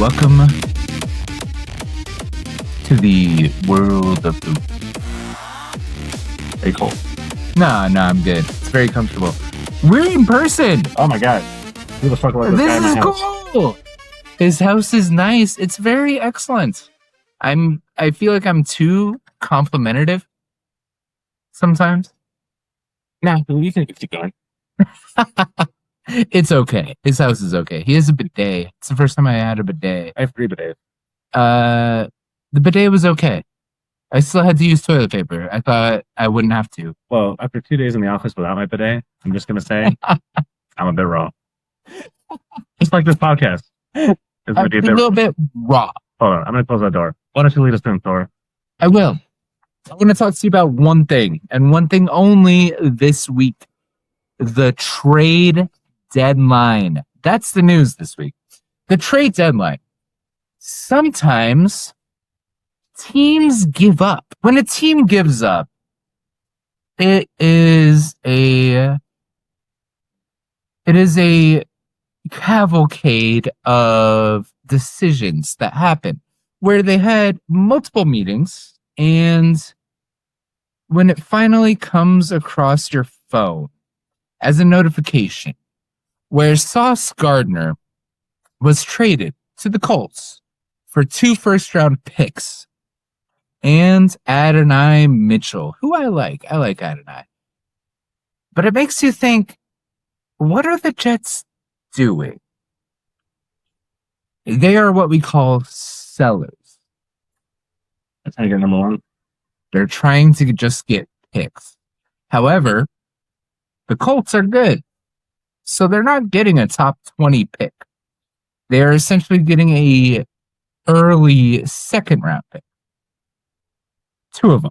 welcome to the world of the... Hey, Cole. No, I'm good. It's very comfortable. We're in person. Oh my god. Who the fuck let this guy in my house? This is cool. His house is nice. It's very excellent. I feel like I'm too complimentative sometimes. Nah, you can keep going. It's okay. His house is okay. He has a bidet. It's the first time I had a bidet. I have 3 bidets. The bidet was okay. I still had to use toilet paper. I thought I wouldn't have to. Well, after 2 days in the office without my bidet, I'm just going to say I'm a bit raw. Just like this podcast. It's A little bit raw. Hold on. I'm going to close that door. Why don't you lead us in, Thor? I will. I want to talk to you about one thing, and one thing only this week. The trade deadline. That's the news this week. The trade deadline. Sometimes teams give up. When a team gives up, it is a cavalcade of decisions that happen where they had multiple meetings, and when it finally comes across your phone as a notification where Sauce Gardner was traded to the Colts for 2 first-round picks and Adonai Mitchell, who I like. I like Adonai. But it makes you think, what are the Jets doing? They are what we call sellers. That's how you get number 1. They're trying to just get picks. However, the Colts are good. So they're not getting a top 20 pick. They're essentially getting a early second round pick. 2 of them.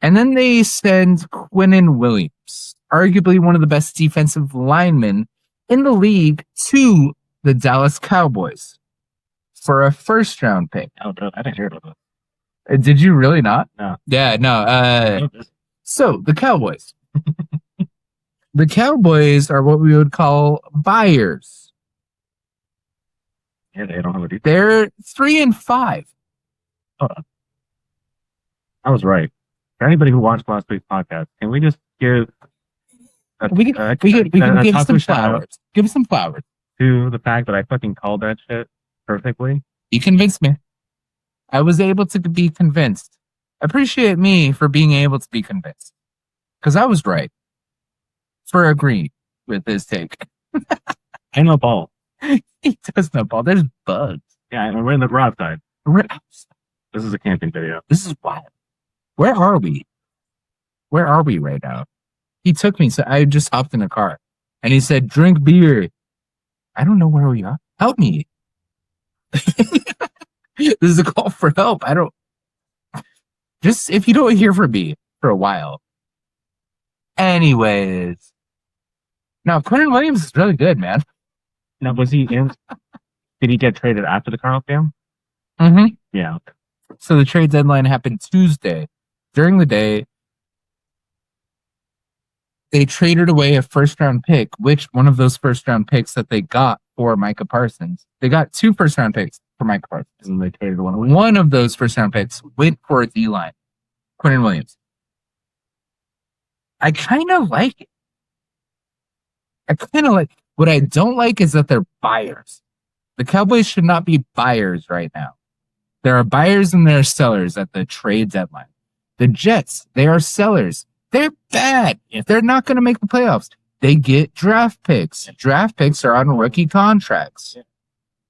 And then they send Quinnen Williams, arguably one of the best defensive linemen in the league, to the Dallas Cowboys for a first round pick. Oh, bro, I didn't hear about that. Did you really not? No. Yeah, no. So the Cowboys. The Cowboys are what we would call buyers. Yeah, they don't have a defense. They're 3-5. Hold on. I was right. For anybody who watched last week's podcast, can we just give We can give some flowers. Give some flowers to the fact that I fucking called that shit perfectly? You convinced me. I was able to be convinced. Appreciate me for being able to be convinced. Because I was right. For agreeing with his take. I know ball. He does know ball. There's bugs. Yeah, and we're in the garage side. This is a camping video. This is wild. Where are we? Where are we right now? He took me, so I just hopped in a car. And he said, drink beer. I don't know where we are. Help me. This is a call for help. Just if you don't hear from me for a while. Anyways. Now, Quinnen Williams is really good, man. Now, was he in? Did he get traded after the Cardinals game? Mm-hmm. Yeah. Okay. So the trade deadline happened Tuesday. During the day, they traded away a first-round pick, which one of those first-round picks that they got for Micah Parsons. They got 2 first-round picks for Micah Parsons. And they traded one away. One of those first-round picks went for a D-line. Quinnen Williams. I kind of like it. What I don't like is that they're buyers. The Cowboys should not be buyers right now. There are buyers and there are sellers at the trade deadline. The Jets, they are sellers. They're bad. If they're not going to make the playoffs, they get draft picks. Draft picks are on rookie contracts. Yeah.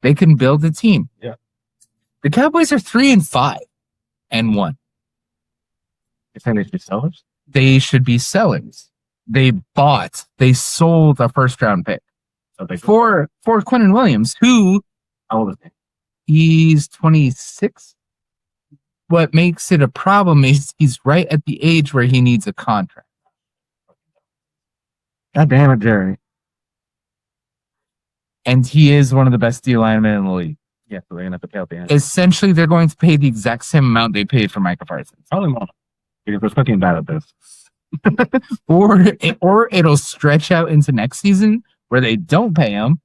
They can build a team. Yeah. The Cowboys are 3-5 and 1. You're saying they should be sellers? They should be sellers. They sold a first round pick for Quinnen Williams, who, how old is he? He's 26. What makes it a problem is he's right at the age where he needs a contract. God damn it, Jerry. And he is one of the best D linemen in the league. Yeah, so they're going to have to pay out the end. Essentially, they're going to pay the exact same amount they paid for Micah Parsons. Probably won't. Because we're fucking bad at this. or it'll stretch out into next season where they don't pay him,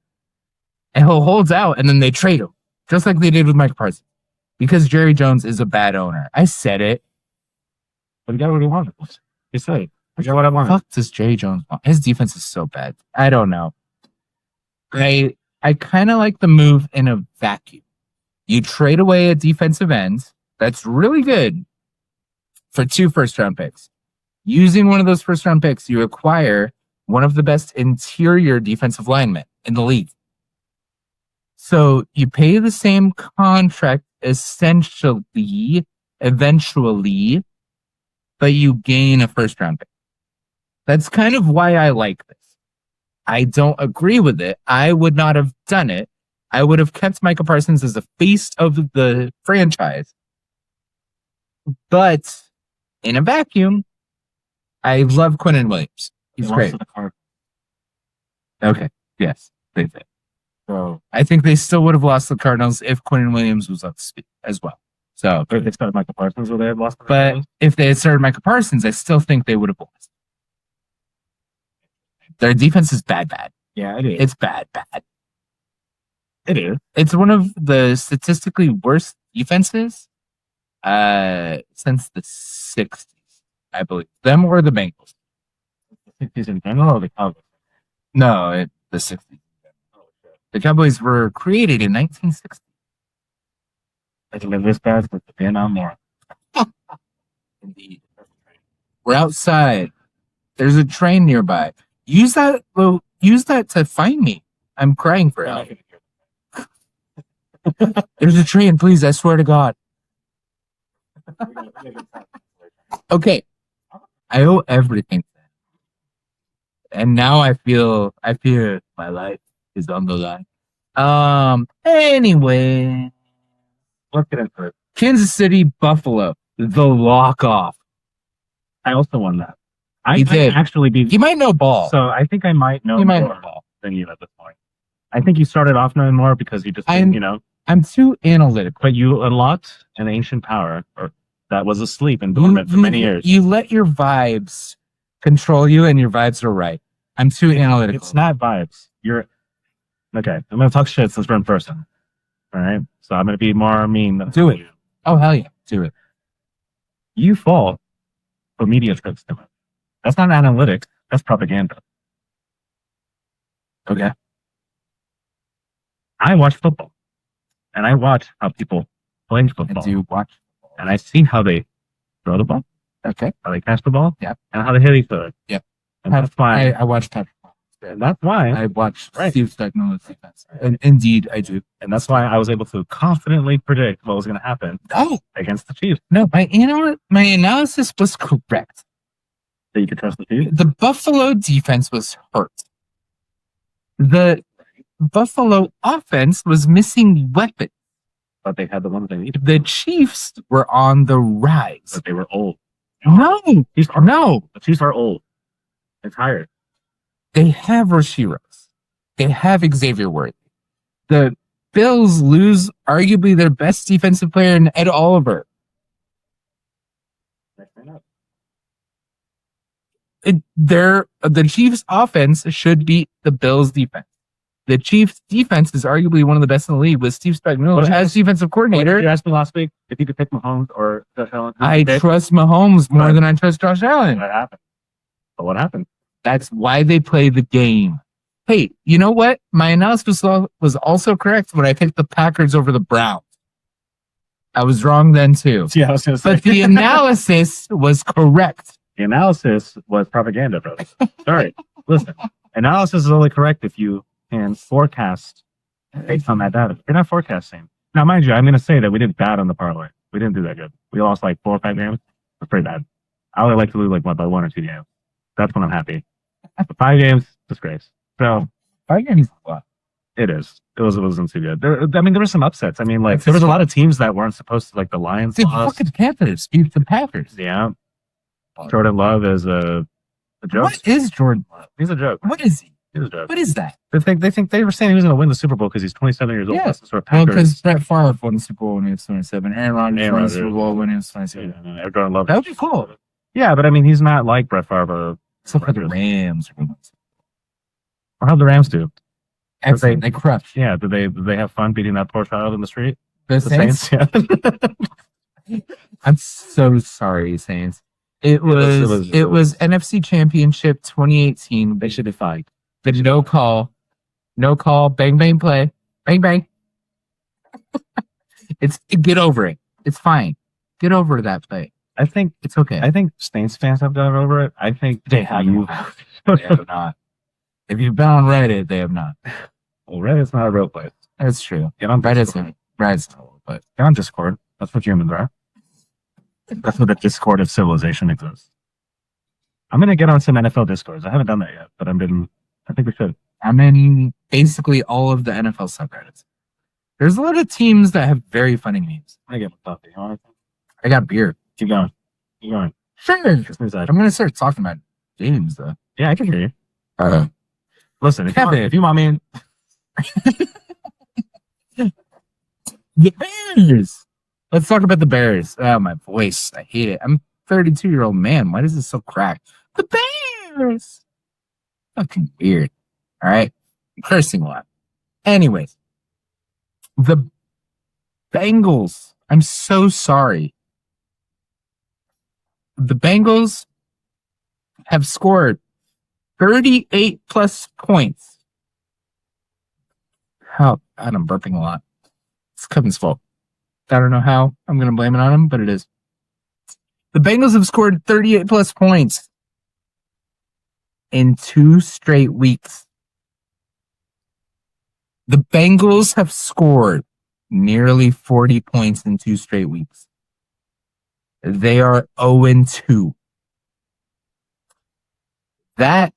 and he'll hold out, and then they trade him, just like they did with Mike Parsons, because Jerry Jones is a bad owner. I said it. But he got what he wanted. He said it. I got what I wanted. Fuck does Jerry Jones want? His defense is so bad. I don't know. I kind of like the move in a vacuum. You trade away a defensive end that's really good for 2 first-round picks. Using one of those first-round picks, you acquire one of the best interior defensive linemen in the league. So you pay the same contract eventually, but you gain a first-round pick. That's kind of why I like this. I don't agree with it. I would not have done it. I would have kept Micah Parsons as the face of the franchise. But in a vacuum, I love Quinnen Williams. He's great. Okay. Yes, they did. So I think they still would have lost the Cardinals if Quinnen Williams was up to speed as well. So if they started Micah Parsons, would they have lost? But if they had started Micah Parsons, I still think they would have lost. Their defense is bad. Yeah, it is. It's bad. It is. It's one of the statistically worst defenses since the 60s, I believe. Them or the Bengals. The 60s in general or the Cowboys? No, the 60s. The Cowboys were created in 1960. I think they're this bad, but they're not more. Indeed. We're outside. There's a train nearby. Use that to find me. I'm crying for help. There's a train, please. I swear to God. Okay. I owe everything. And now I feel my life is on the line. Anyway. Let's get into it. Kansas City, Buffalo. The lock off. I also won that. He did. Actually be. He might know ball. So I think I might know more than you at this point. I think you started off knowing more because you just, I'm too analytical. But you unlocked an ancient power that was asleep and dormant for many years. You let your vibes control you, and your vibes are right. I'm too analytical. It's not vibes. You're okay. I'm gonna talk shit since we're in person. All right. So I'm gonna be more mean. Do it. Oh hell yeah, do it. You fall for media trips to it. That's not analytics. That's propaganda. Okay. I watch football, and I watch how people play football. I do watch, and I see how they throw the ball. Okay. How they catch the ball. Yeah. And how they hit each other. Yeah. And that's why I watch Patrick. And that's why I watch Steve Spagnuolo's defense. And indeed, I do. And that's why I was able to confidently predict what was going to happen against the Chiefs. No, my analysis was correct. That you could trust the Chiefs? The Buffalo defense was hurt. The Buffalo offense was missing weapons. But they had the ones they needed. The Chiefs were on the rise. But they were old. No. The Chiefs are old. They're tired. They have Rashiros. They have Xavier Worthy. The Bills lose arguably their best defensive player in Ed Oliver. The Chiefs' offense should beat the Bills' defense. The Chiefs' defense is arguably one of the best in the league with Steve Spagnuolo as defensive coordinator. You asked me last week if you could pick Mahomes or Josh Allen. I trust Mahomes more than I trust Josh Allen. What happened? But what happened? That's why they play the game. Hey, you know what? My analysis was also correct when I picked the Packers over the Browns. I was wrong then too. Yeah, I was going to say. But the analysis was correct. The analysis was propaganda, brother. Sorry. Listen, analysis is only correct if you can forecast based on that data. You're not forecasting. Now, mind you, I'm going to say that we did bad on the parlay. We didn't do that good. We lost like 4 or 5 games. We're pretty bad. I would like to lose like by 1 or 2 games. That's when I'm happy. But 5 games, disgrace. So 5 games, what? It is. It wasn't too good. There were some upsets. I mean, like there was a lot of teams that weren't supposed to, like the Lions. The fucking Panthers beat the Packers. Yeah. Jordan Love is a joke. What is Jordan Love? He's a joke. What is he? He's a joke. What is that? They were saying he was going to win the Super Bowl because he's 27 years old. Yeah. Well, because Brett Favre won the Super Bowl when he was 27. Aaron Rodgers won the Super Bowl when he was 27. Yeah, Jordan Love. That would be cool. Yeah, but I mean, he's not like Brett Favre. Except for the Rams. Or how the Rams do. Excellent. They crushed. Yeah, did they have fun beating that poor child in the street? The Saints? Yeah. I'm so sorry, Saints. It was NFC Championship 2018. They should be fine. But no call, bang bang play, bang bang. Get over it. It's fine. Get over that play. I think It's okay. I think Saints fans have gotten over it. I think They have not. If you've been on Reddit, they have not. Well, Reddit's not a real place. That's true. Get on Reddit's Discord. not, but Get on Discord. That's what humans are. That's what the Discord of civilization exists. I'm gonna get on some NFL Discords. I haven't done that yet, but I think we should. I'm in basically all of the NFL subreddits. There's a lot of teams that have very funny memes. I get my coffee. You want anything? I got beer. Keep going. Keep going. Sure. Just move aside. I'm gonna start talking about games though. Yeah, I can hear you. Listen, if Kevin. you want me, The Bears. Let's talk about the Bears. Oh, my voice. I hate it. I'm a 32-year-old man. Why is this so cracked? The Bears. Fucking weird. All right. I'm cursing a lot. Anyways, the Bengals. I'm so sorry. The Bengals have scored 38 plus points. How? God, I'm burping a lot. It's Kevin's fault. I don't know how. I'm going to blame it on him, but it is. The Bengals have scored 38 plus points in 2 straight weeks. The Bengals have scored nearly 40 points in 2 straight weeks. They are 0-2. That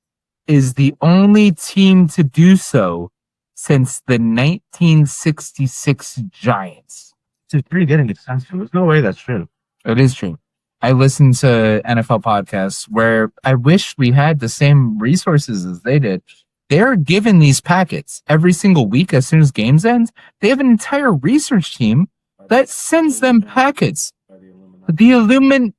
is the only team to do so since the 1966 Giants. it's pretty good in its sense. There's no way that's true. It is true. I listen to NFL podcasts where I wish we had the same resources as they did. They're given these packets every single week as soon as games end. They have an entire research team that sends them packets. The Illuminati.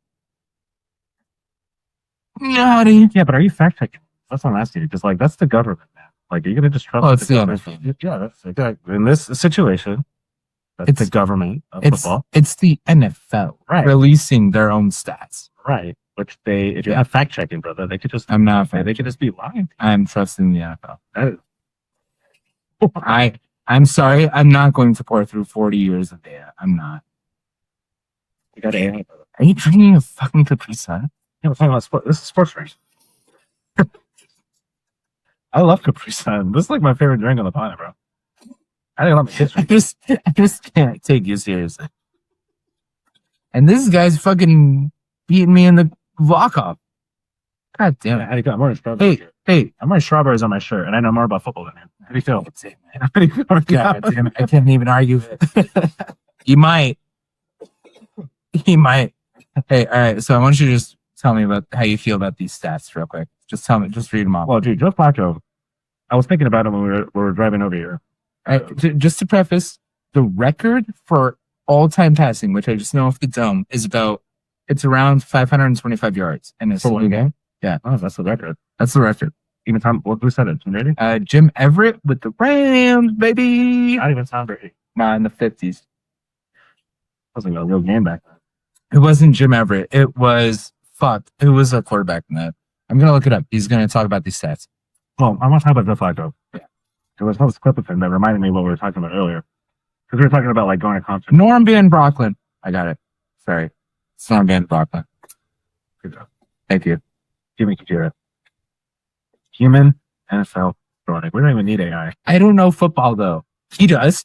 Yeah, but are you fact checking? That's what I'm asking you. Because that's the government, man. Are you gonna just trust? Oh, it's the government? Yeah, that's exactly in this situation. That's the government of football. It's the NFL releasing their own stats. Right. Which if you're not fact checking, brother, they could just. I'm not. They could just be lying. I'm trusting the NFL. I'm sorry. I'm not going to pour through 40 years of data. I'm not. You got AI, brother. Are you drinking a fucking Capri Sun? Yeah, we're talking about sport. This is sports drinks. I love Capri Sun. This is my favorite drink on the planet, bro. I think I love my history. I just can't take you seriously. And this guy's fucking beating me in the walk-off. God damn it. How do you feel? I'm wearing strawberries. Hey. I'm wearing strawberries on my shirt, and I know more about football than you. How do you feel? That's it, man. God damn it. I can't even argue it. You might. He might. Hey, all right. So I want you to just tell me about how you feel about these stats real quick. Just tell me. Just read them off. Well, dude, Joe Flacco, I was thinking about him when we were driving over here. Just to preface, the record for all-time passing, which I just know off the dome, it's around 525 yards in a single game. Yeah. Oh, that's the record. That's the record. Even Tom, who said it? Tom Brady? Jim Everett with the Rams, baby. Not even Tom Brady. Nah, in the 50s. Wasn't a real game back then. It wasn't Jim Everett. It was, who was a quarterback in that? I'm going to look it up. He's going to talk about these stats. Well, I want to talk about Joe Flacco. Yeah. There was this clip of him that reminded me of what we were talking about earlier. Because we were talking about going to concerts. Norm Van Brocklin. I got it. Sorry. It's Norm Van Brocklin. Good job. Thank you. Jimmy Kajira. Human NFL throwing. We don't even need AI. I don't know football, though. He does.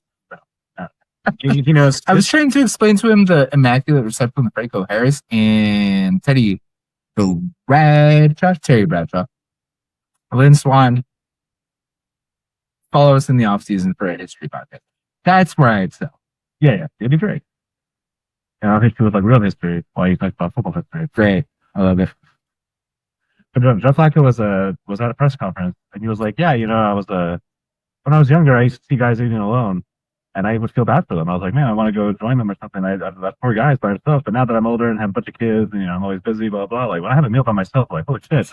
He knows. I was trying to explain to him the immaculate reception of Franco Harris and Terry Bradshaw. Lynn Swan. Follow us in the offseason for a history podcast. That's where I excel. Yeah. It'd be great. I'll hit you with real history while you talk about football history. Great. I love it. But Joe Flacco was at a press conference and he was like, yeah, when I was younger, I used to see guys eating alone and I would feel bad for them. I was like, man, I want to go join them or something. That poor guy's by himself. But now that I'm older and have a bunch of kids and, I'm always busy, blah, blah, when I have a meal by myself, holy shit,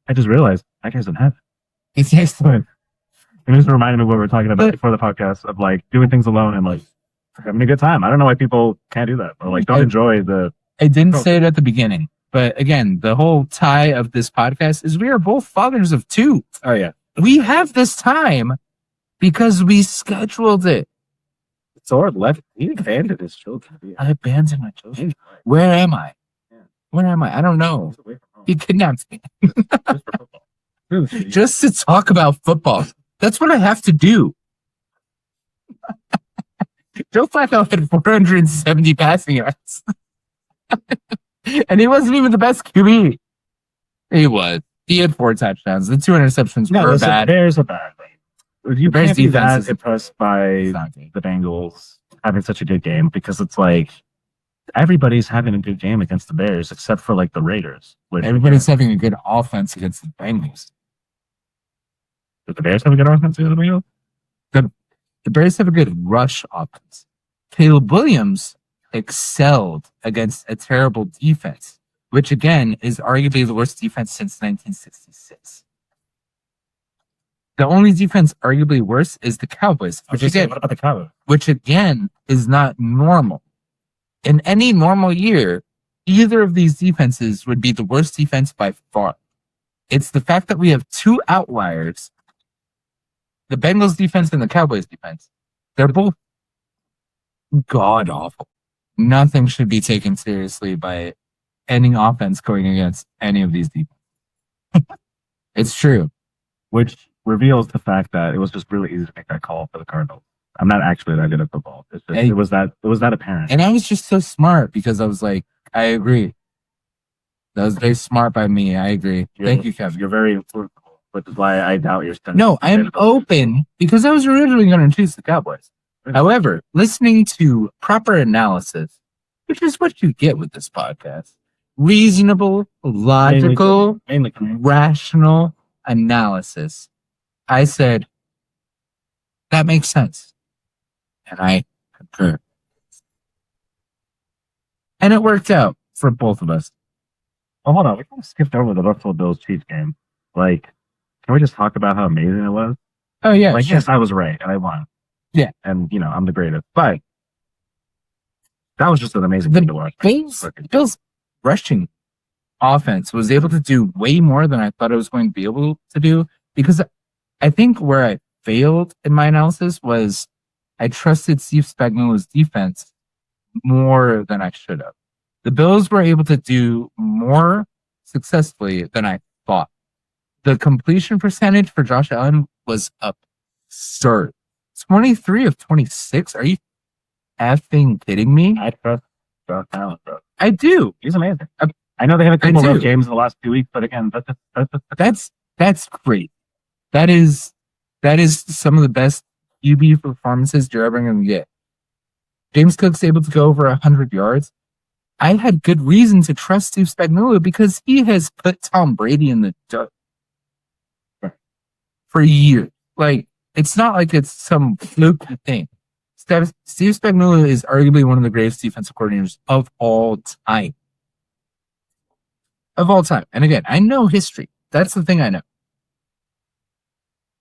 I just realized that guy's in heaven. It's excellent. It just reminded me of what we were talking about before the podcast of like doing things alone and like having a good time. I don't know why people can't do that or like don't enjoy the. I didn't say it at the beginning, but again, the whole tie of this podcast is we are both fathers of two. Oh yeah, we have this time because we scheduled it. Sword left. He abandoned his children. I abandoned my children. Where am I? Where am I? I don't know. He kidnapped me. Just to talk about football. That's what I have to do. Joe Flacco had 470 passing yards. And he wasn't even the best QB. He was. He had 4 touchdowns. The 2 interceptions were bad. Bears are bad. You Bears can't be defense that impressed by the Bengals having such a good game because it's like everybody's having a good game against the Bears except for like the Raiders. Everybody's having a good offense against the Bengals. Did the Bears have a good offense against the Bengals? The Bears have a good rush offense. Caleb Williams excelled against a terrible defense, which again is arguably the worst defense since 1966. The only defense arguably worse is the Cowboys, What about the Cowboys? which again is not normal. In any normal year, either of these defenses would be the worst defense by far. It's the fact that we have 2 outliers, the Bengals defense and the Cowboys defense. They're both god awful. Nothing should be taken seriously by any offense going against any of these defenses. It's true. Which reveals the fact that it was just really easy to make that call for the Cardinals. I'm not actually that good at football. It's just, it was that apparent. And I was just so smart because I was like, I agree. That was very smart by me. I agree. Thank you, Kevin. You're very fruitful, which is why I doubt you're studying. No, I'm open because I was originally going to choose the Cowboys. However, listening to proper analysis, which is what you get with this podcast, reasonable, logical, mainly rational analysis, I said, that makes sense. And I concur. And it worked out for both of us. Oh, hold on. We kind of skipped over the Buffalo Bills Chiefs game. Like, can we just talk about how amazing it was? Oh, yeah. Like, yes, I was right and I won. Yeah. And, you know, I'm the greatest. But that was just an amazing thing to watch. Bills rushing offense was able to do way more than I thought I was going to be able to do, because I think where I failed in my analysis was I trusted Steve Spagnuolo's defense more than I should have. The Bills were able to do more successfully than I thought. The completion percentage for Josh Allen was absurd. 23 of 26. Are you effing kidding me? I trust Josh Allen, bro. I do. He's amazing. I know they had a couple rough games in the last 2 weeks, but again, that's great. That is some of the best QB performances you're ever going to get. James Cook's able to go over 100 yards. I had good reason to trust Steve Spagnuolo because he has put Tom Brady in the dirt for years. Like, it's not like it's some fluke thing. Steve Spagnuolo is arguably one of the greatest defensive coordinators of all time. Of all time. And again, I know history. That's the thing I know.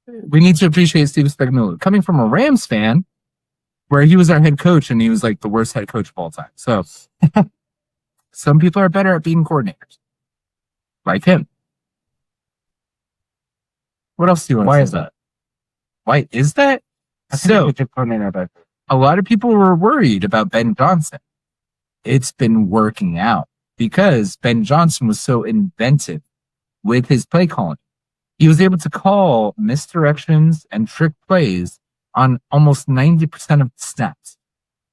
We need to appreciate Steve Spagnuolo. Coming from a Rams fan, where he was our head coach and he was like the worst head coach of all time. So some people are better at being coordinators. Like him. What else do you want to say? Why is that? Why is that? So, a lot of people were worried about Ben Johnson. It's been working out because Ben Johnson was so inventive with his play calling. He was able to call misdirections and trick plays on almost 90% of the snaps.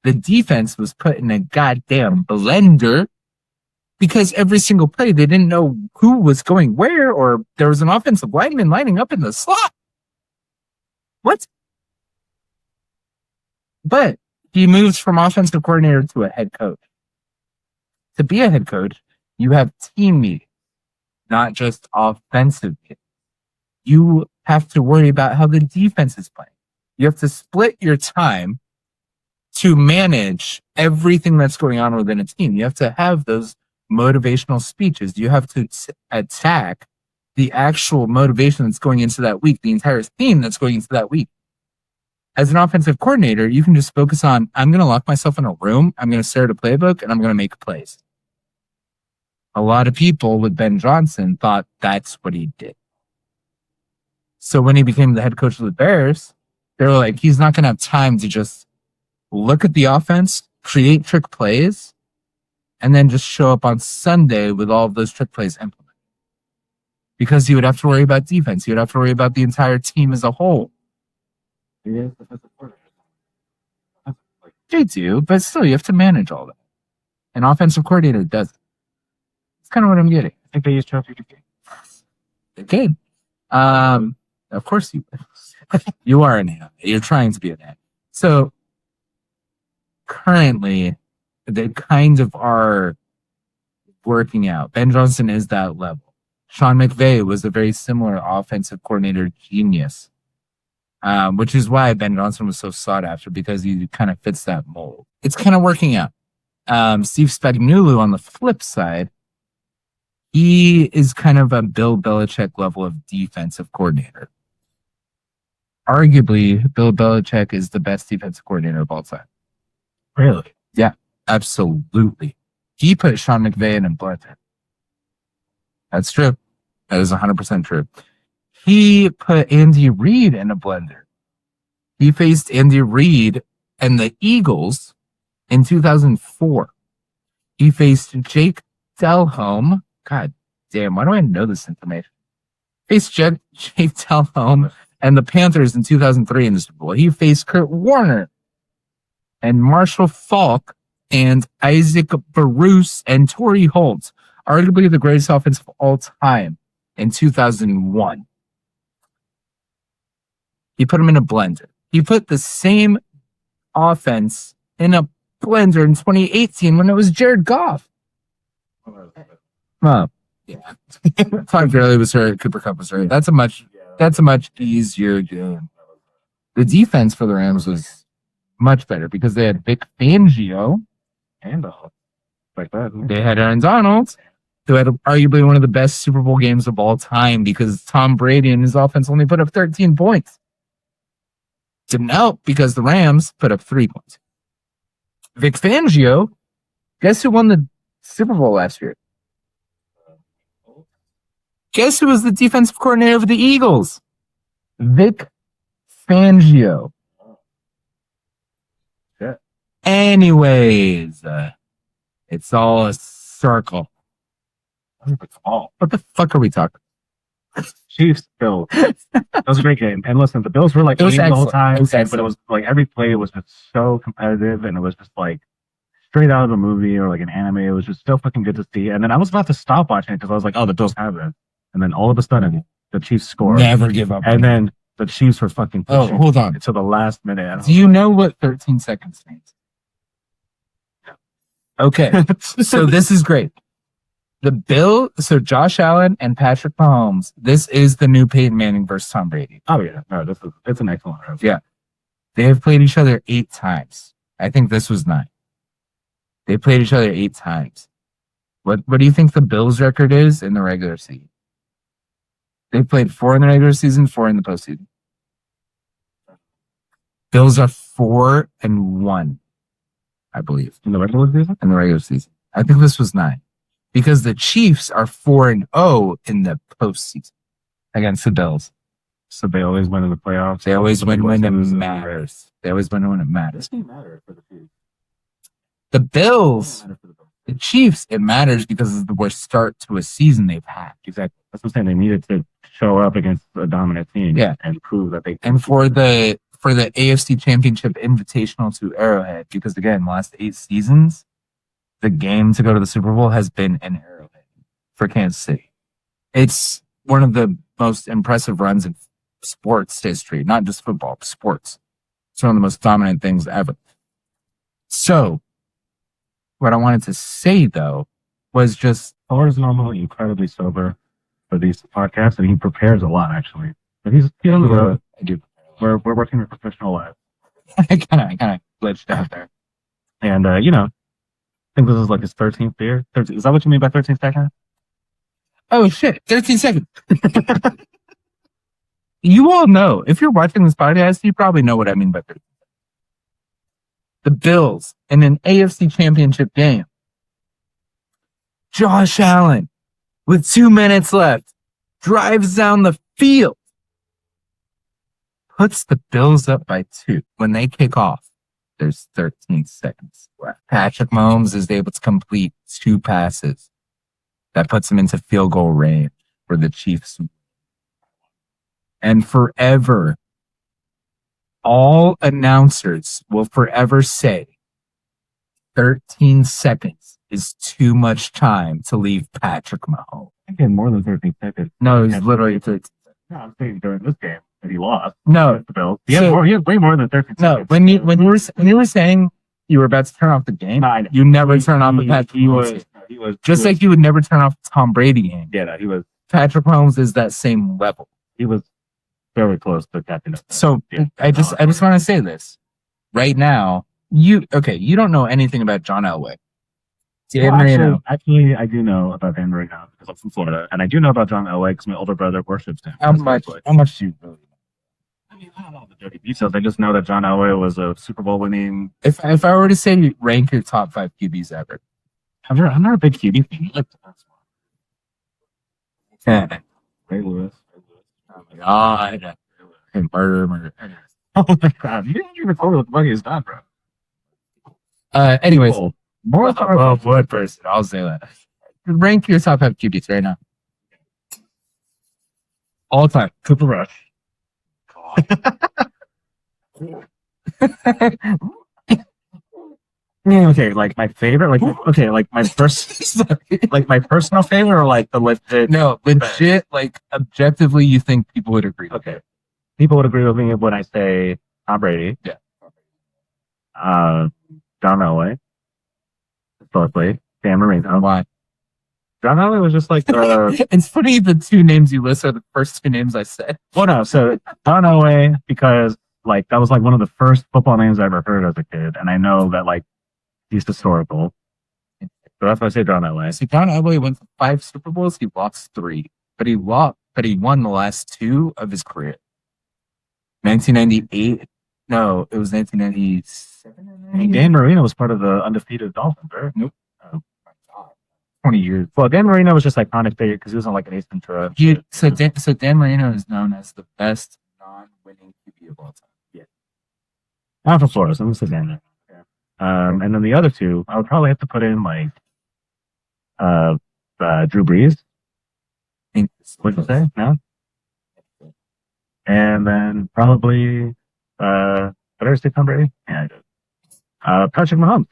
The defense was put in a goddamn blender because every single play, they didn't know who was going where, or there was an offensive lineman lining up in the slot. What? But he moves from offensive coordinator to a head coach. To be a head coach, you have team meetings, not just offensive meetings. You have to worry about how the defense is playing. You have to split your time to manage everything that's going on within a team. You have to have those motivational speeches. You have to attack the actual motivation that's going into that week, the entire theme that's going into that week. As an offensive coordinator, you can just focus on, I'm going to lock myself in a room, I'm going to stare at a playbook, and I'm going to make plays. A lot of people with Ben Johnson thought that's what he did. So when he became the head coach of the Bears, they were like, he's not going to have time to just look at the offense, create trick plays, and then just show up on Sunday with all of those trick plays implemented. Because he would have to worry about defense. He would have to worry about the entire team as a whole. Yeah. They do, but still, you have to manage all that. An offensive coordinator doesn't. That's kind of what I'm getting. I think they use trophy to game. They can. Of course you you are an ad. You're trying to be an ad. So currently, they kind of are working out. Ben Johnson is that level. Sean McVay was a very similar offensive coordinator genius, which is why Ben Johnson was so sought after, because he kind of fits that mold. It's kind of working out. Steve Spagnuolo, on the flip side, he is kind of a Bill Belichick level of defensive coordinator. Arguably, Bill Belichick is the best defensive coordinator of all time. Really? Yeah, absolutely. He put Sean McVay in a blender. That's true. That is 100% true. He put Andy Reid in a blender. He faced Andy Reid and the Eagles in 2004. He faced Jake Delhomme. God damn, why do I know this information? Faced Jake Delhomme and the Panthers in 2003 in the Super Bowl. He faced Kurt Warner and Marshall Faulk and Isaac Bruce and Torrey Holt, arguably the greatest offense of all time, in 2001. He put him in a blender. He put the same offense in a blender in 2018 when it was Jared Goff. Well, yeah. Todd Gurley was hurt. Cooper Kupp was hurt. That's a much easier game. The defense for the Rams was much better because they had Vic Fangio And like that. They had Aaron Donald, who had arguably one of the best Super Bowl games of all time because Tom Brady and his offense only put up 13 points. Didn't help because the Rams put up 3 points. Vic Fangio, guess who won the Super Bowl last year? Guess who was the defensive coordinator of the Eagles? Vic Fangio. Yeah. Anyways, it's all a circle. What the fuck are we talking? Chiefs, Bills. That was a great game. And listen, the Bills were like It was leading the whole excellent. time, but it was like every play was just so competitive, and it was just like straight out of a movie or like an anime. It was just so fucking good to see. And then I was about to stop watching it because I was like, oh, the Bills have it. And then all of a sudden, the Chiefs scored. Never give up. And then the Chiefs were fucking pushing hold on. until the last minute. Do you know what 13 seconds means? Okay, so this is great. So Josh Allen and Patrick Mahomes, this is the new Peyton Manning versus Tom Brady. Oh yeah, no, it's an excellent round. Yeah. They have played each other 8 times. I think this was 9. They played each other 8 times. What do you think the Bills' record is in the regular season? They played 4 in the regular season, 4 in the postseason. Bills are 4-1, I believe. In the regular season? In the regular season. I think this was 9. Because the Chiefs are 4-0 in the postseason against the Bills. So they always win in the playoffs. They always win when it matters. They always win when it matters. This game matters for the Chiefs. The Bills, the Chiefs, it matters because it's the worst start to a season they've had. Exactly. That's what I'm saying. They needed to show up against a dominant team, yeah, and prove that they. And for the AFC Championship Invitational to Arrowhead, because again, the last 8 seasons, the game to go to the Super Bowl has been in Arrowhead for Kansas City. It's one of the most impressive runs in sports history, not just football, sports. It's one of the most dominant things ever. So, what I wanted to say though was just Thor is normally incredibly sober for these podcasts, and he prepares a lot actually. But he's on the road. I do. We're working a professional life. I kind of glitched out there, and I think this is like his 13th beer. Is that what you mean by 13th second? Oh, shit. 13 seconds. You all know. If you're watching this podcast, you probably know what I mean by 13 seconds. The Bills in an AFC championship game. Josh Allen, with 2 minutes left, drives down the field, puts the Bills up by 2. When they kick off, there's 13 seconds left. Patrick Mahomes is able to complete 2 passes. That puts him into field goal range for the Chiefs. And forever, all announcers will forever say 13 seconds is too much time to leave Patrick Mahomes. I think more than 13 seconds. No, he's literally 13. No, I'm saying during this game that he lost. No, The Bills. He had way more than 13 no. seconds. When you were saying you were about to turn off the game, No, I know. you never turn off the Patrick Mahomes. He was Just like you would never turn off the Tom Brady game. Yeah, no, he was Patrick Mahomes is that same level. very close to catching up. So I just want to say this right now. You don't know anything about John Elway. Dan Marino. Actually, I do know about Dan Marino because I'm from Florida, and I do know about John Elway because my older brother worships him. How much do you really know? I mean, I don't know the dirty details. I just know that John Elway was a Super Bowl winning. If I were to say rank your top 5 QBs ever, I'm not a big QB fan. I like the best one. yeah. Ray Lewis. Oh my god, murder. Oh my god, you didn't even tell me what the fuck he's done, bro. Anyways, More what person? I'll say that. Rank your top 5 QBs right now. All time. Cooper Rush. Okay, like my favorite, like my first, like my personal favorite, or like the legit. No, legit. Like objectively, you think people would agree? Okay, people would agree with me when I say Tom Brady. Yeah. John Elway. Historically, Dan Marino. Why? John Elway was just like It's funny the 2 names you list are the first 2 names I said. well, no. So John Elway because like that was like one of the first football names I ever heard as a kid, and I know that like he's historical. So that's why I say John Elway. See, John Elway went to 5 Super Bowls. He lost 3, but he won the last 2 of his career. 1998. No, it was 1997. Dan Marino was part of the undefeated Dolphins, right? Nope. Oh my god. 20 years. Well, Dan Marino was just iconic figure because he was on like an Ace Ventura. So Dan Marino is known as the best non-winning QB of all time. Yeah. I'm from Florida, so I'm going to say Dan Marino. And then the other 2, I would probably have to put in like Drew Brees. What'd you say? No? And then probably did I ever say Tom Brady? Yeah, I did. Patrick Mahomes.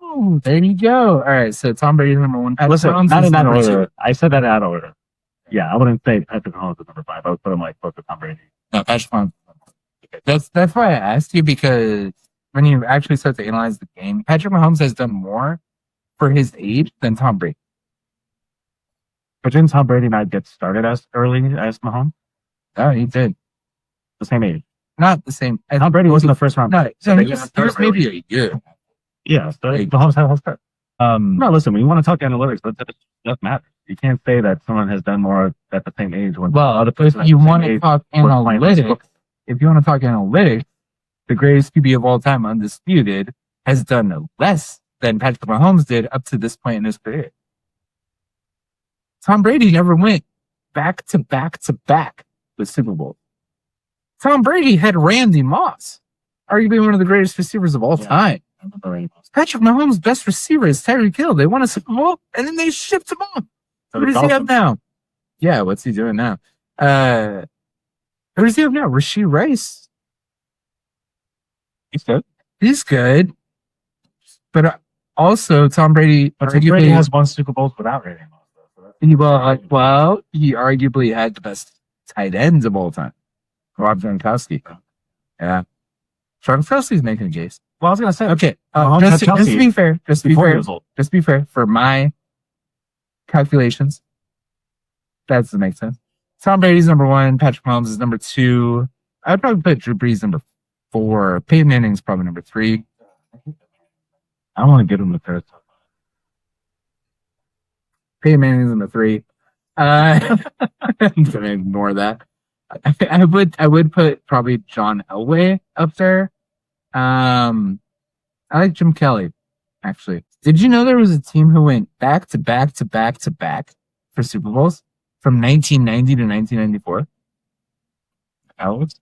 Oh, there you go. All right, so Tom Brady's number 1. Listen, Mahomes not is in that number order. 2. I said that out of order. Yeah, I wouldn't say Patrick Mahomes is number 5. I would put him like close to Tom Brady. No, Patrick Mahomes. That's why I asked you, because when you actually start to analyze the game, Patrick Mahomes has done more for his age than Tom Brady. But didn't Tom Brady not get started as early as Mahomes? Oh, he did. The same age. Not the same. Tom Brady wasn't the first round. No, pick, so they he just was started maybe early. a year. Yeah, so Mahomes had a whole start. No, listen, when you want to talk analytics, that doesn't matter. You can't say that someone has done more at the same age when Well, other if person you at the want same to age talk was playing this analytics, the greatest QB of all time, undisputed, has done less than Patrick Mahomes did up to this point in his career. Tom Brady never went back to back to back with Super Bowl. Tom Brady had Randy Moss, arguably one of the greatest receivers of all time. Patrick Mahomes' best receiver is Tyreek Hill. They won a Super Bowl, and then they shipped him off. Who does he have now? Yeah, what's he doing now? Who does he have now? Rashee Rice. He's good. He's good. But also, Tom Brady But Tom Brady has won Super Bowls without Randy Moss. he arguably had the best tight ends of all time. Rob Gronkowski. Yeah. Gronkowski's making a case. Well, I was gonna say, Okay. Mahomes Just had to Chelsea be fair, just to be before he fair, was old. just be fair, for my calculations, that doesn't make sense. Tom Brady's number 1. Patrick Mahomes is number 2. I'd probably put Drew Brees number 4. Peyton Manning's probably number 3. I don't want to get him the third. Peyton Manning's number 3. I'm gonna ignore that. I would put probably John Elway up there. I like Jim Kelly, actually. Did you know there was a team who went back to back to back to back for Super Bowls from 1990 to 1994? Alex?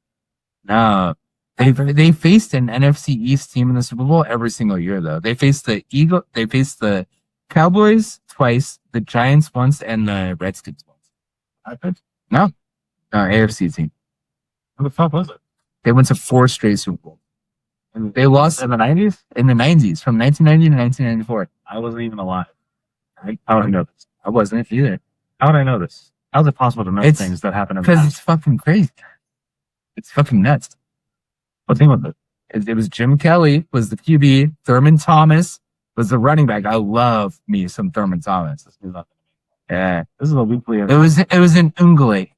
No. They faced an NFC East team in the Super Bowl every single year though. They faced the Cowboys twice, the Giants once, and the Redskins once. I bet. No. AFC team. Who the fuck was it? They went to 4 straight Super Bowls. And they lost In the 90s? in the 90s, from 1990 to 1994. I wasn't even alive. How would I know this? I wasn't either. How would I know this? How is it possible to know It's things that happen in the Because past? it's fucking crazy. It's fucking nuts. What team was it? It was Jim Kelly was the QB. Thurman Thomas was the running back. I love me some Thurman Thomas. Yeah. This is a weekly. It was an ungulate.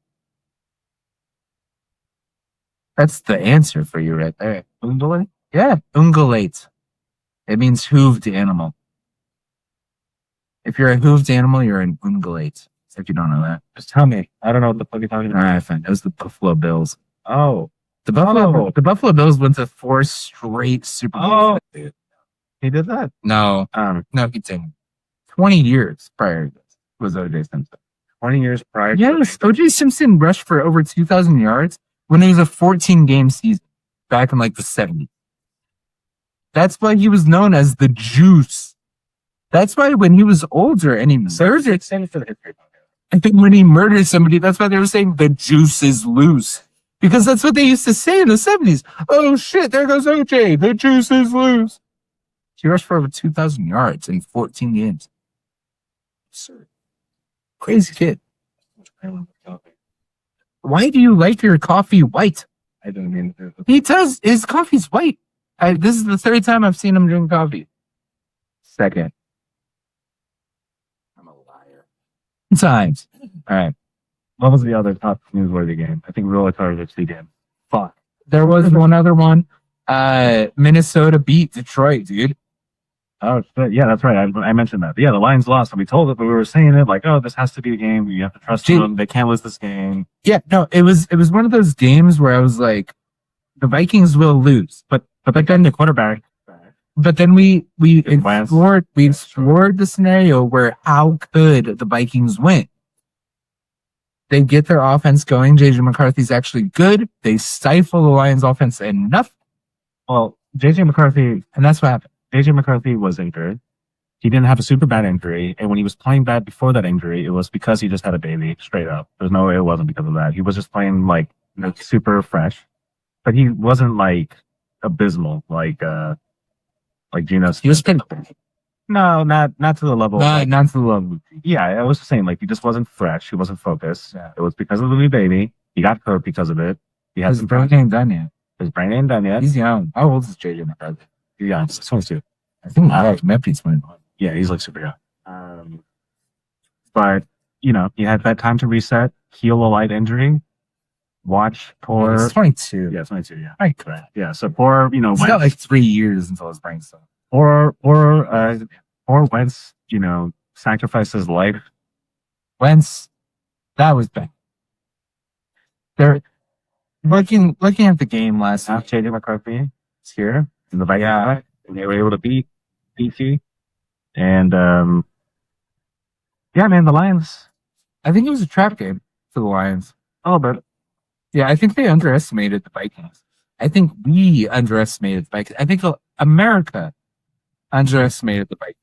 That's the answer for you right there. Ungulate? Yeah, ungulate. It means hooved animal. If you're a hooved animal, you're an ungulate. If you don't know that. Just tell me. I don't know what the fuck you're talking All about. right, fine. It was the Buffalo Bills. Oh. The Buffalo Bills went to 4 straight Super Bowls. Oh. He did that? No, he didn't. 20 years prior to this was O.J. Simpson. 20 years prior. Yes, O.J. Simpson rushed for over 2,000 yards when it was a 14-game season back in like the 70s. That's why he was known as the Juice. That's why when he was older and he murdered, I think when he murdered somebody, that's why they were saying the juice is loose. Because that's what they used to say in the 70s. Oh shit, there goes OJ. The juice is loose. He rushed for over 2,000 yards in 14 games. Absurd. Crazy kid. Why do you like your coffee white? I didn't mean to. He does. His coffee's white. This is the 3rd time I've seen him drink coffee. 2nd. I'm a liar. Times. All right. What was the other top newsworthy game? I think Roller actually did. Fuck. There was one other one. Minnesota beat Detroit, dude. Oh, shit. Yeah, that's right. I mentioned that. But yeah, the Lions lost, and we told it, but we were saying it like, oh, this has to be a game. You have to trust them. They can't lose this game. Yeah, no, it was one of those games where I was like, the Vikings will lose, but then the quarterback. But then we explored the scenario where how could the Vikings win? They get their offense going. JJ McCarthy's actually good. They stifle the Lions' offense enough. Well, JJ McCarthy, and that's what happened. JJ McCarthy was injured. He didn't have a super bad injury, and when he was playing bad before that injury, it was because he just had a baby. Straight up, it wasn't because of that. He was just playing like super fresh, but he wasn't like abysmal like Geno. He was pretty. No, not to the level. Not to the level. Yeah, I was just saying, like, he just wasn't fresh. He wasn't focused. Yeah. It was because of the new baby. He got hurt because of it. He has his brain ain't done yet. His brain ain't done yet. He's young. How old is JJ McCarthy? He's young. He's 22. I think Memphis 21. Yeah, he's like super young. But, he had that time to reset, heal a light injury, watch poor. He's 22. Yeah, 22, yeah. Right, correct. Yeah, so poor, He's got like 3 years until his brain's done. Or Wentz, sacrificed his life. Wentz, that was bad. They're looking at the game last night. JJ McCarthy is here in the Vikings, and they were able to beat DC. And yeah, man, the Lions. I think it was a trap game for the Lions. A little bit. Yeah, I think they underestimated the Vikings. I think we underestimated the Vikings. I think America underestimated the Vikings.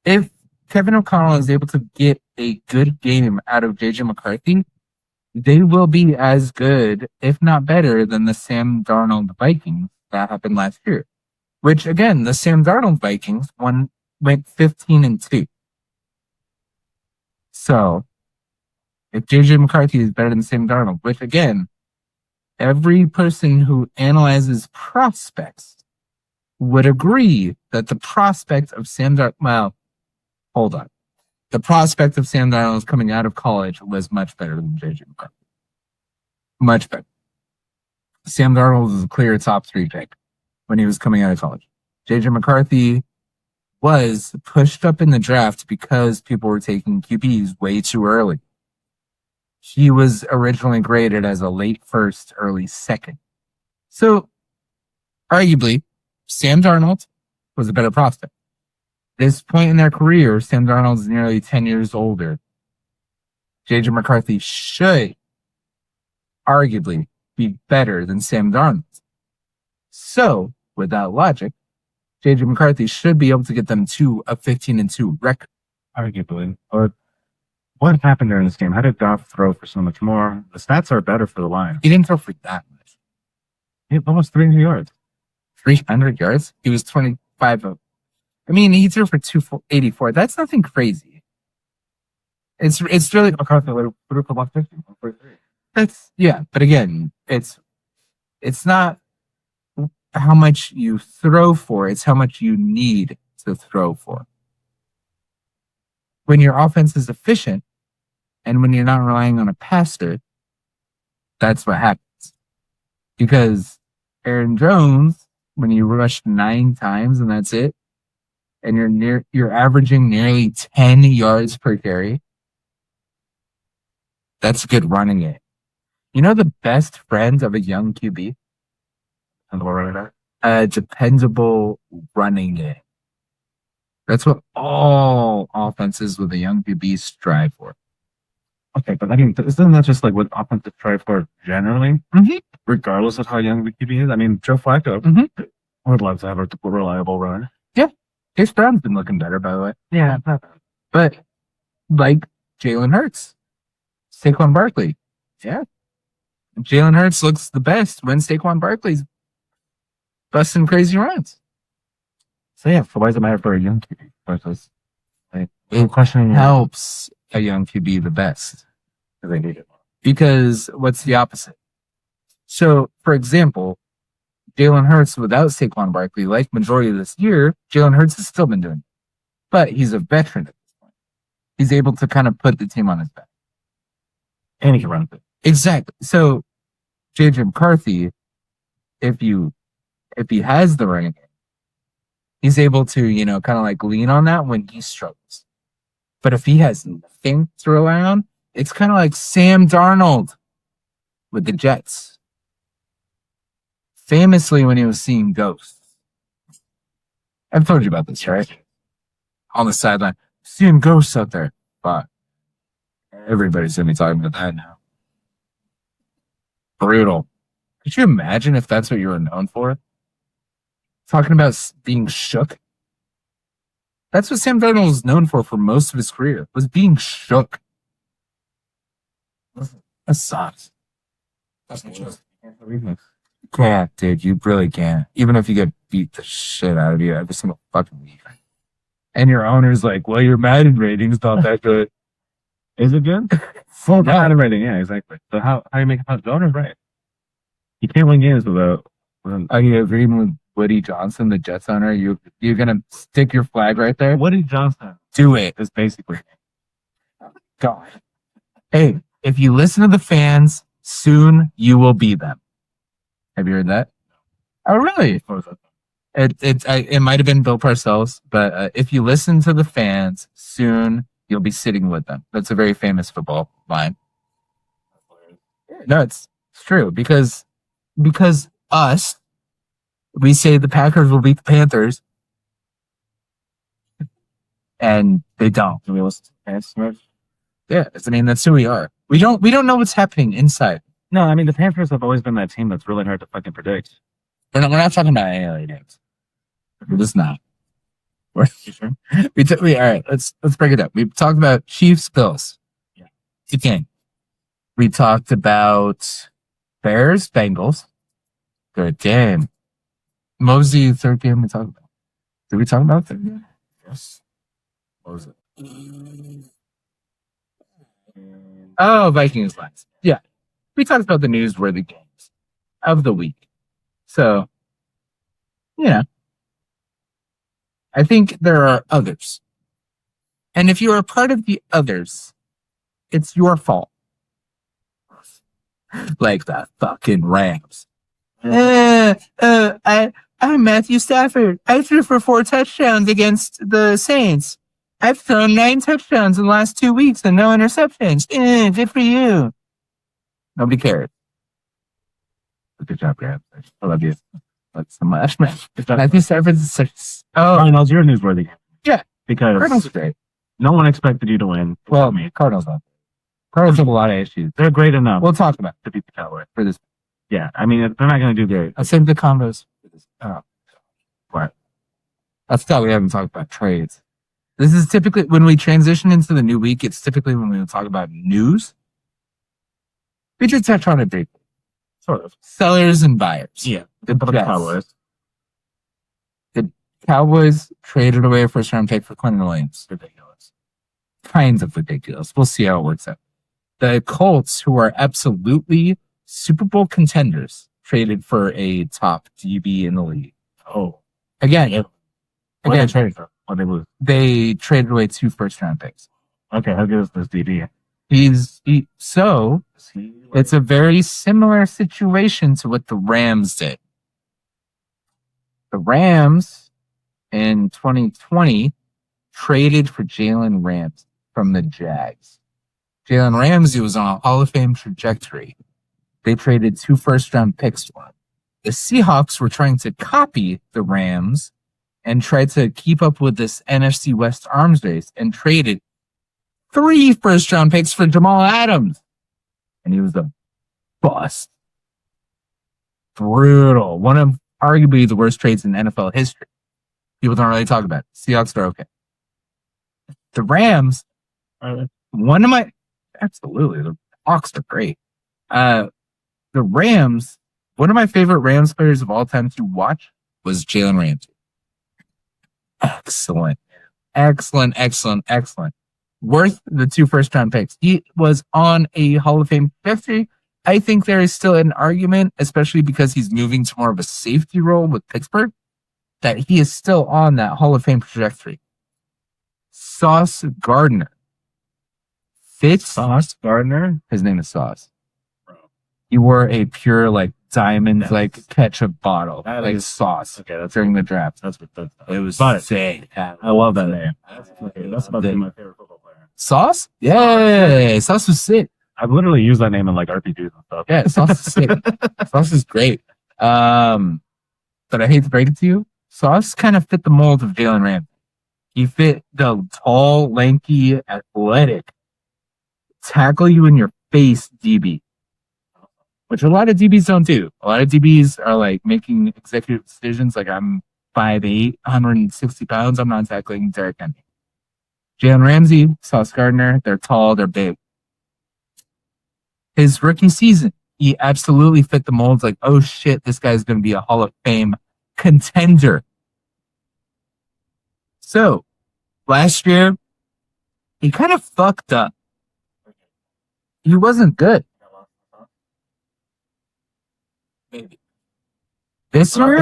If Kevin O'Connell is able to get a good game out of JJ McCarthy, they will be as good, if not better, than the Sam Darnold Vikings that happened last year. Which, again, the Sam Darnold Vikings went 15-2. So, if JJ McCarthy is better than Sam Darnold, which, again, every person who analyzes prospects would agree that the prospect of Sam Darnold, well, hold on. The prospect of Sam Darnold coming out of college was much better than JJ McCarthy. Much better. Sam Darnold was a clear top 3 pick when he was coming out of college. JJ McCarthy was pushed up in the draft because people were taking QBs way too early. He was originally graded as a late first, early second. So, arguably, Sam Darnold was a better prospect. This point in their career, Sam Darnold is nearly 10 years older. J.J. McCarthy should arguably be better than Sam Darnold. So, with that logic, J.J. McCarthy should be able to get them to a 15-2 record. Arguably. Or what happened during this game? How did Goff throw for so much more? The stats are better for the Lions. He didn't throw for that much. He had almost 300 yards. 300 yards? He was 25 of. I mean, he threw for 284. That's nothing crazy. It's really McCarthy threw for 150. 143. That's but again, it's not how much you throw for, it's how much you need to throw for. When your offense is efficient and when you're not relying on a passer, that's what happens. Because Aaron Jones, when you rush 9 times and that's it, and you're averaging nearly 10 yards per carry, that's a good running game. You know the best friend of a young QB? And what running back? A dependable running game. That's what all offenses with a young QB strive for. Okay, but I mean, isn't that just like what offenses try for generally? Mm-hmm. Regardless of how young the QB is? I mean, Joe Flacco would love to have a reliable runner. Yeah. Chase Brown's been looking better, by the way. Yeah. But like Jalen Hurts, Saquon Barkley. Yeah. Jalen Hurts looks the best when Saquon Barkley's busting crazy runs. So why does it matter for a young QB versus it helps a young QB the best? Because they need it more. Because what's the opposite? So, for example, Jalen Hurts without Saquon Barkley, like majority of this year, Jalen Hurts has still been doing it. But he's a veteran at this point. He's able to kind of put the team on his back. And he can run it. Exactly. So, J.J. McCarthy, if he has the running game, he's able to, kind of like lean on that when he struggles. But if he has nothing to rely on, it's kind of like Sam Darnold with the Jets. Famously, when he was seeing ghosts. I've told you about this, right? On the sideline. Seeing ghosts out there. But everybody's going to be talking about that now. Brutal. Could you imagine if that's what you were known for? Talking about being shook? That's what Sam Darnold was known for most of his career, was being shook. That sucks. That's Yeah, dude, you really can't. Even if you get beat the shit out of you every single fucking week. And your owner's like, well, your Madden rating's not that good. Is it good? Full Madden rating, yeah, exactly. So how you make it? The owner's right. You can't win games without. Are you agreeing with Woody Johnson, the Jets owner? You're gonna stick your flag right there? Woody Johnson. Do it. Is basically. God. Hey, if you listen to the fans, soon you will be them. Have you heard that? Oh, really? What was that? It might have been Bill Parcells, but if you listen to the fans, soon you'll be sitting with them. That's a very famous football line. No, it's true because us, we say the Packers will beat the Panthers, and they don't. Do we listen to the fans? Yeah, I mean that's who we are. We don't know what's happening inside. No, I mean the Panthers have always been that team that's really hard to fucking predict. We're not talking about any other games. We're just not. We're sure. All right. Let's break it up. We talked about Chiefs, Bills. Yeah. Good game. We talked about Bears, Bengals. Good game. What was the third game we talked about? Did we talk about the third game? Yes. What was it? Oh, Vikings last. Yeah. We talked about the newsworthy games of the week. So, I think there are others. And if you are a part of the others, it's your fault. Like the fucking Rams. I I'm Matthew Stafford. I threw for 4 touchdowns against the Saints. I've thrown 9 touchdowns in the last 2 weeks and no interceptions. Good for you. Nobody cares. Good job, Graham. I love you. That's so much, man. Matthew Stafford's such. Oh, Cardinals, you're newsworthy. Yeah. Because Cardinals are great. no one expected you to win. Well, Cardinals don't. Cardinals have a lot of issues. They're great enough We'll talk about to beat the Cowboys. for this. Yeah, I mean, they're not going to do great. I'll save the combos for this. Oh. What? That's how we haven't talked about trades. This is typically when we transition into the new week. It's typically when we talk about news. We did touch on it briefly. Sort of. Sellers and buyers. Yeah. The Cowboys. The Cowboys traded away a first-round pick for Quinnen Williams. Ridiculous. Kinds of ridiculous. We'll see how it works out. The Colts, who are absolutely Super Bowl contenders, traded for a top DB in the league. Oh. Again, What they traded for? What they lose? they traded away 2 first-round picks. Okay, how good is this DB? It's a very similar situation to what the Rams did. The Rams in 2020 traded for Jalen Ramsey from the Jags. Jalen Ramsey was on a Hall of Fame trajectory. They traded 2 first-round picks for him. The Seahawks were trying to copy the Rams and tried to keep up with this NFC West arms race and traded 3 first-round picks for Jamal Adams. And he was a bust. Brutal. One of arguably the worst trades in NFL history. People don't really talk about it. Seahawks are okay. The Rams, absolutely, the Hawks are great. The Rams, one of my favorite Rams players of all time to watch was Jalen Ramsey. Excellent. Worth the 2 first-round picks. He was on a Hall of Fame trajectory. I think there is still an argument, especially because he's moving to more of a safety role with Pittsburgh, that he is still on that Hall of Fame trajectory. Sauce Gardner. Sauce Gardner? His name is Sauce. He wore a pure, diamond, ketchup bottle. Sauce. Okay, that's during the draft. It was sick. I love that name. That's about to be my favorite football player. Sauce? Yeah. Sauce was sick. I've literally used that name in RPGs and stuff. Yeah, Sauce is sick. Sauce is great. But I hate to break it to you, Sauce kind of fit the mold of Jalen Ramsey. He fit the tall, lanky, athletic, tackle you in your face DB, which a lot of DBs don't do. A lot of DBs are making executive decisions I'm 5'8", 160 pounds. I'm not tackling Derrick Henry. Jalen Ramsey, Sauce Gardner, they're tall, they're big. His rookie season, he absolutely fit the molds. Oh shit, this guy's going to be a Hall of Fame contender. So, last year, he kind of fucked up. He wasn't good. Maybe. This year,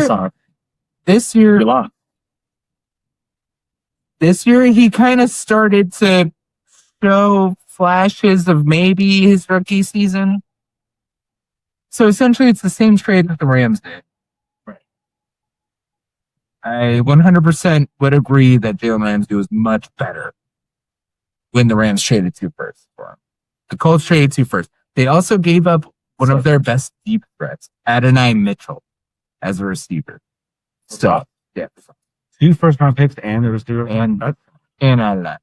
he kind of started to show flashes of maybe his rookie season. So essentially, it's the same trade that the Rams did. Right. I 100% would agree that Jalen Ramsey was much better when the Rams traded 2 firsts for him. The Colts traded 2 firsts. They also gave up one of their best deep threats, Adonai Mitchell, as a receiver. So, yeah. 2 first-round picks and the receiver. And Adonai.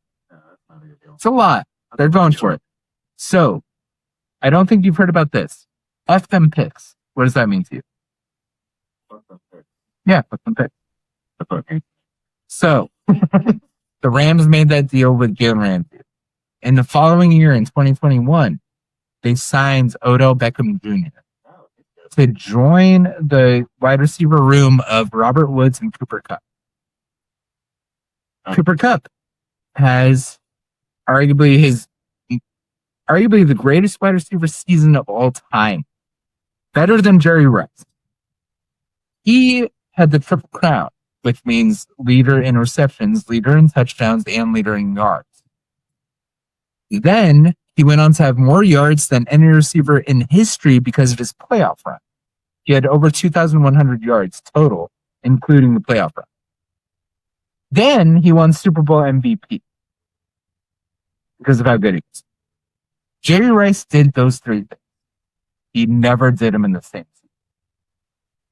It's a lot. They're going for it. So, I don't think you've heard about this. F them picks. What does that mean to you? Yeah, F them picks. So, the Rams made that deal with Jalen Ramsey. In the following year, in 2021, they signed Odell Beckham Jr. to join the wide receiver room of Robert Woods and Cooper Kupp. Cooper Kupp has arguably the greatest wide receiver season of all time. Better than Jerry Rice. He had the triple crown, which means leader in receptions, leader in touchdowns, and leader in yards. Then he went on to have more yards than any receiver in history because of his playoff run. He had over 2,100 yards total including the playoff run. Then he won Super Bowl MVP because of how good he was. Jerry Rice did those three things. He never did them in the same season.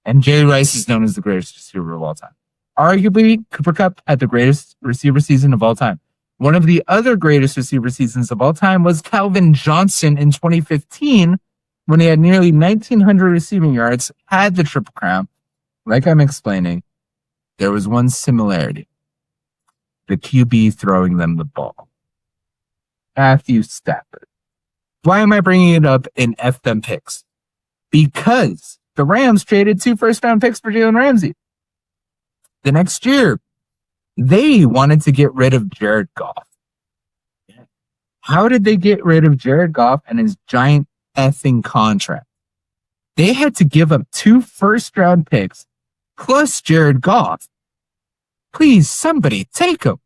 And Jerry Rice is known as the greatest receiver of all time. Arguably, Cooper Kupp had the greatest receiver season of all time. One of the other greatest receiver seasons of all time was Calvin Johnson in 2015, when he had nearly 1,900 receiving yards, had the Triple Crown. Like I'm explaining, there was one similarity. The QB throwing them the ball. Matthew Stafford. Why am I bringing it up in F them picks? Because the Rams traded 2 first-round picks for Jalen Ramsey. The next year, they wanted to get rid of Jared Goff. How did they get rid of Jared Goff and his giant effing contract? They had to give up 2 first-round picks plus Jared Goff. Please, somebody take him.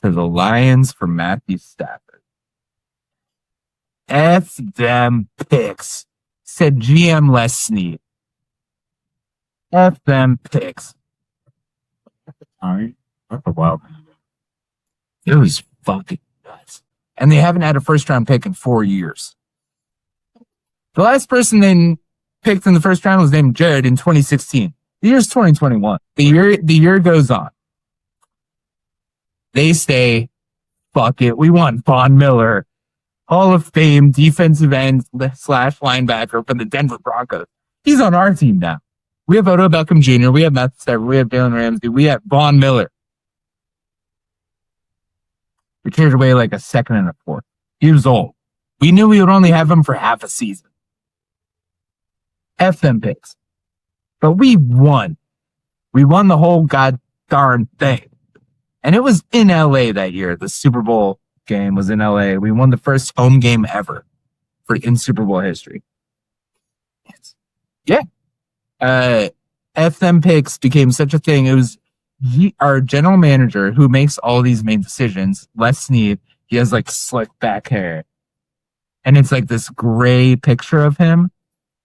To the Lions for Matthew Stafford. F them picks, said GM Les Snead. F them picks. All right. That's a wild thing. It was fucking nuts. And they haven't had a first-round pick in 4 years. The last person they picked in the first round was named Jared in 2016. The year's 2021. The year goes on. They say, fuck it. We want Von Miller, Hall of Fame defensive end / linebacker for the Denver Broncos. He's on our team now. We have Odell Beckham Jr., we have Matthew Stafford, we have Jalen Ramsey, we have Von Miller. We traded away like a second and a fourth. He was old. We knew we would only have him for half a season. F them picks. But we won. We won the whole god darn thing. And it was in LA that year. The Super Bowl game was in LA. We won the first home game ever in Super Bowl history. Yeah. F them picks became such a thing. It was our general manager who makes all these main decisions. Les Snead. He has like slick back hair. And it's like this gray picture of him.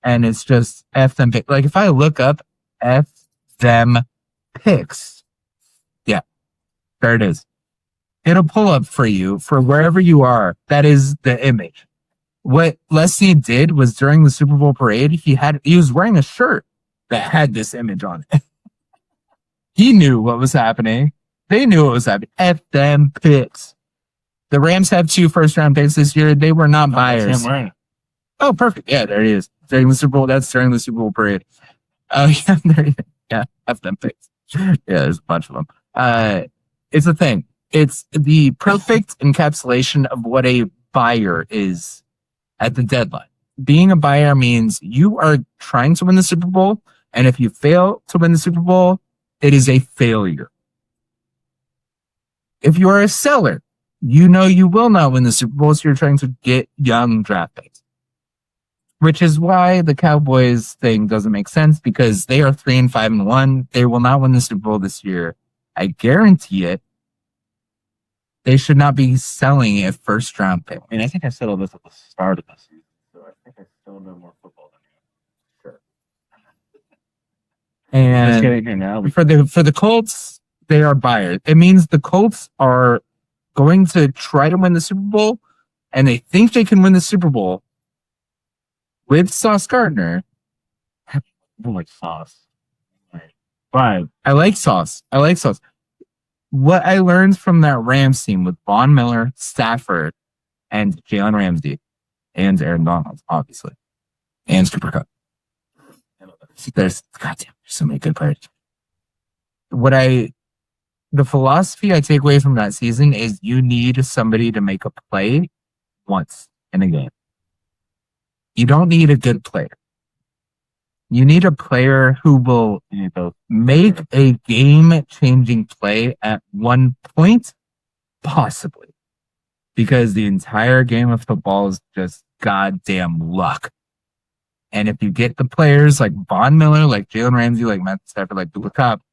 And it's just F them picks. Like if I look up F them picks. Yeah. There it is. It'll pull up for you for wherever you are. That is the image. What Les Snead did was during the Super Bowl parade, he was wearing a shirt that had this image on it. He knew what was happening. They knew what was happening. F them picks. The Rams have 2 first-round picks this year. They were not buyers. Oh, perfect. Yeah, there he is. During the Super Bowl. That's during the Super Bowl parade. Oh, yeah, there he is. Yeah, F them picks. Yeah, there's a bunch of them. It's a thing. It's the perfect encapsulation of what a buyer is at the deadline. Being a buyer means you are trying to win the Super Bowl, and if you fail to win the Super Bowl, it is a failure. If you are a seller, you know you will not win the Super Bowl, so you're trying to get young draft picks. Which is why the Cowboys thing doesn't make sense, because they are 3-5-1. They will not win the Super Bowl this year. I guarantee it. They should not be selling a first round pick. I mean, I think I said all this at the start of this season, so I think I still know more football than you. Sure. And just getting here now. For the Colts, they are buyers. It means the Colts are going to try to win the Super Bowl, and they think they can win the Super Bowl with Sauce Gardner. I don't like Sauce. But I like Sauce. What I learned from that Rams team with Von Miller, Stafford, and Jalen Ramsey, and Aaron Donald, obviously, and Cooper Kupp. There's so many good players. The philosophy I take away from that season is you need somebody to make a play once in a game. You don't need a good player. You need a player who will make a game-changing play at one point, possibly. Because the entire game of football is just goddamn luck. And if you get the players like Von Miller, like Jalen Ramsey, like Matthew Stafford, like Cooper Kupp,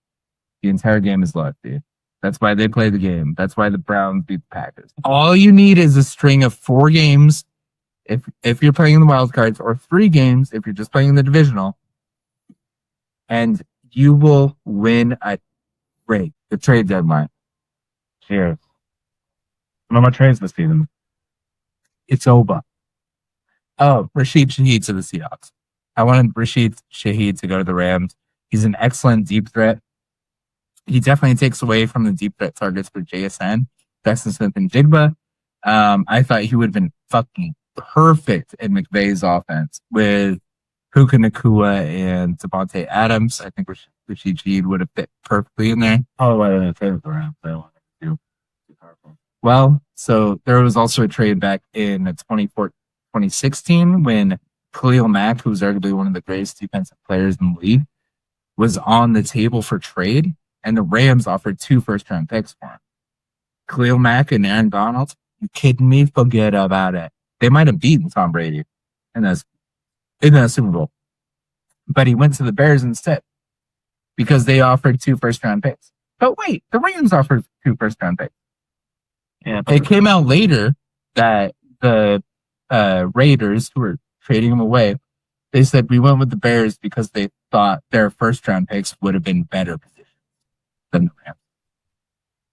the entire game is luck, dude. That's why they play the game. That's why the Browns beat the Packers. All you need is a string of 4 games if you're playing in the wild cards, or 3 games if you're just playing in the divisional. and you will win a trade, the trade deadline. Cheers. No more trades this season. It's over. Oh, Rashid Shaheed to the Seahawks. I wanted Rashid Shaheed to go to the Rams. He's an excellent deep threat. He definitely takes away from the deep threat targets for JSN, Jackson Smith and Jigba. I thought he would have been fucking perfect in McVay's offense with Puka Nakua and Devontae Adams. I think Rashid Shaheed would have fit perfectly in there. Oh, why didn't trade with the Rams? They wanted to do too powerful. Well, so there was also a trade back in 2016 when Khalil Mack, who's arguably one of the greatest defensive players in the league, was on the table for trade, and the Rams offered 2 first-round picks for him. Khalil Mack and Aaron Donald, you kidding me? Forget about it. They might have beaten Tom Brady in that Super Bowl. But he went to the Bears instead because they offered 2 first-round picks. But wait, the Rams offered 2 first-round picks. Yeah, It came out later that the Raiders, who were trading him away, they said we went with the Bears because they thought their first-round picks would have been better positions than the Rams.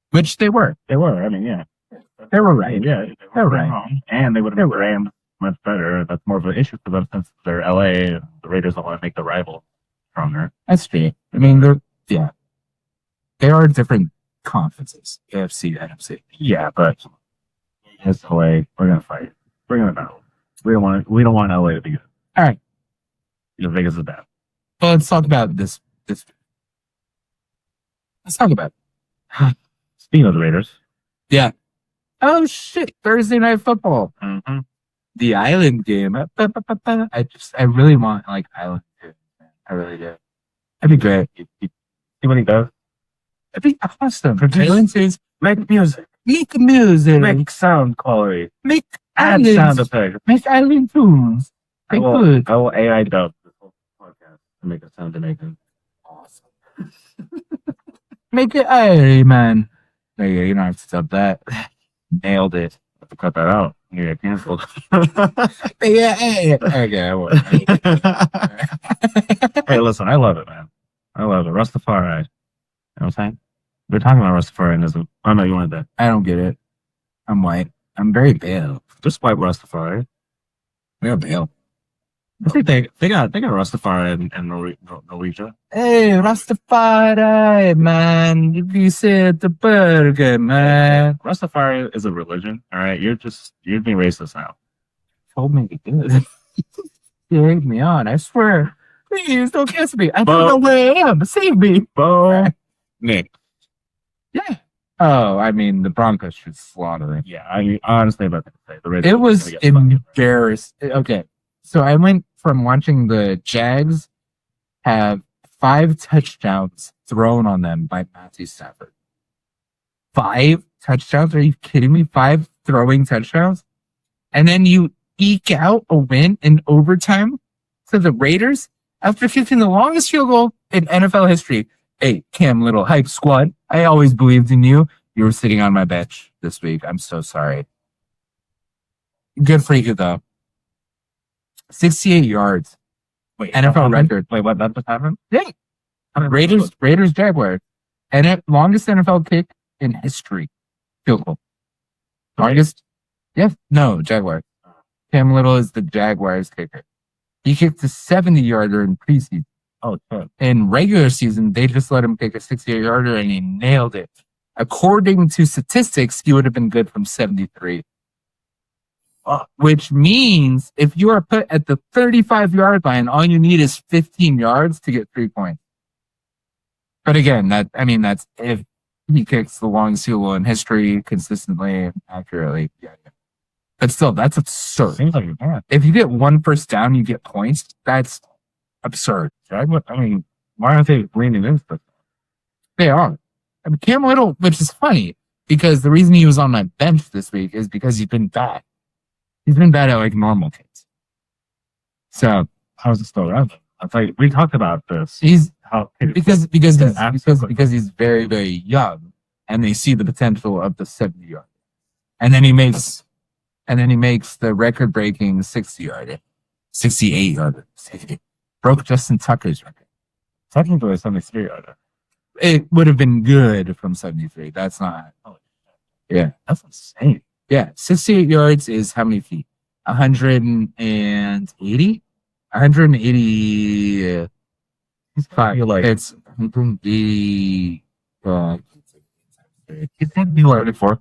Which they were. they were. I mean, yeah. They were right. Yeah, They were right. wrong. And they would have been Rams much better. That's more of an issue for them since they're LA. The Raiders don't want to make the rival stronger. That's true. I mean, they are different conferences, AFC, NFC. Yeah, but it's LA. We're gonna fight. We're gonna battle. We don't want LA to be good. All right. Because Vegas is bad. Well, let's talk about this. Let's talk about it. Speaking of the Raiders. Yeah. Oh, shit. Thursday Night Football. Mm-hmm. The Island game. I really want, like, Island too. I really do. That'd be great. See what he does? That'd be awesome. Produce- Island says, Make music. make music. Make sound quality. Make Add islands. sound effects. Make Island tunes. I Make will, good. I will AI dub this whole podcast to make it sound Jamaican. Awesome. Make it Irie, man. There you go. You don't have to dub that. Nailed it. I have to cut that out. You get canceled. Yeah. Okay, I won't. Hey, listen, I love it, man. I love it. Rastafari. You know what I'm saying? We're talking about Rastafarianism. I know you wanted that. I don't get it. I'm white. I'm very pale. Just white Rastafari. We are pale. I think they got Rastafari in Norwegia. Hey, Rastafari, man. If you said the burger, man. Rastafari is a religion. All right, you're being racist now. Told me to do it. You egged me on. I swear. Please don't kiss me. I don't know where I am. Save me. Bo Nick. Yeah. Oh, I mean, the Broncos should slaughter it. Yeah, I honestly about to say the Raiders. It was embarrassing. Okay, so I went from watching the Jags have 5 touchdowns thrown on them by Matthew Stafford. 5 touchdowns? Are you kidding me? 5 throwing touchdowns? And then you eke out a win in overtime to the Raiders after kicking the longest field goal in NFL history. Hey, Cam Little, hype squad. I always believed in you. You were sitting on my bench this week. I'm so sorry. Good for you, though. 68 yards. Wait, NFL record. Wait, what? That just happened? Yeah. Raiders, Jaguars. And it longest NFL kick in history. Field goal. Longest? Yeah. No, Jaguars. Cam Little is the Jaguars kicker. He kicked a 70-yarder in preseason. Oh, shit. In regular season, they just let him kick a 68-yarder and he nailed it. According to statistics, he would have been good from 73. Which means if you are put at the 35-yard line, all you need is 15 yards to get 3 points. But again, that's if he kicks the longest field goal in history consistently, accurately. Yeah. But still, that's absurd. Seems like you can. If you get 1 first down, you get points. That's absurd. I mean, why aren't they leaning into this? They are. I mean, Cam Little, which is funny, because the reason he was on my bench this week is because he's been bad. He's been bad at like normal kids. So How is it still relevant? I thought we talked about this. he's How because he's very, very young, and they see the potential of the 70-yard. And then he makes the record-breaking 60-yarder, 68-yarder. Broke Justin Tucker's record. Technically, a 73 yarder. It would have been good from 73. That's not. Yeah. That's insane. Yeah. 68 yards is how many feet? 180? 180. You're like, It's 180. you think be like 34?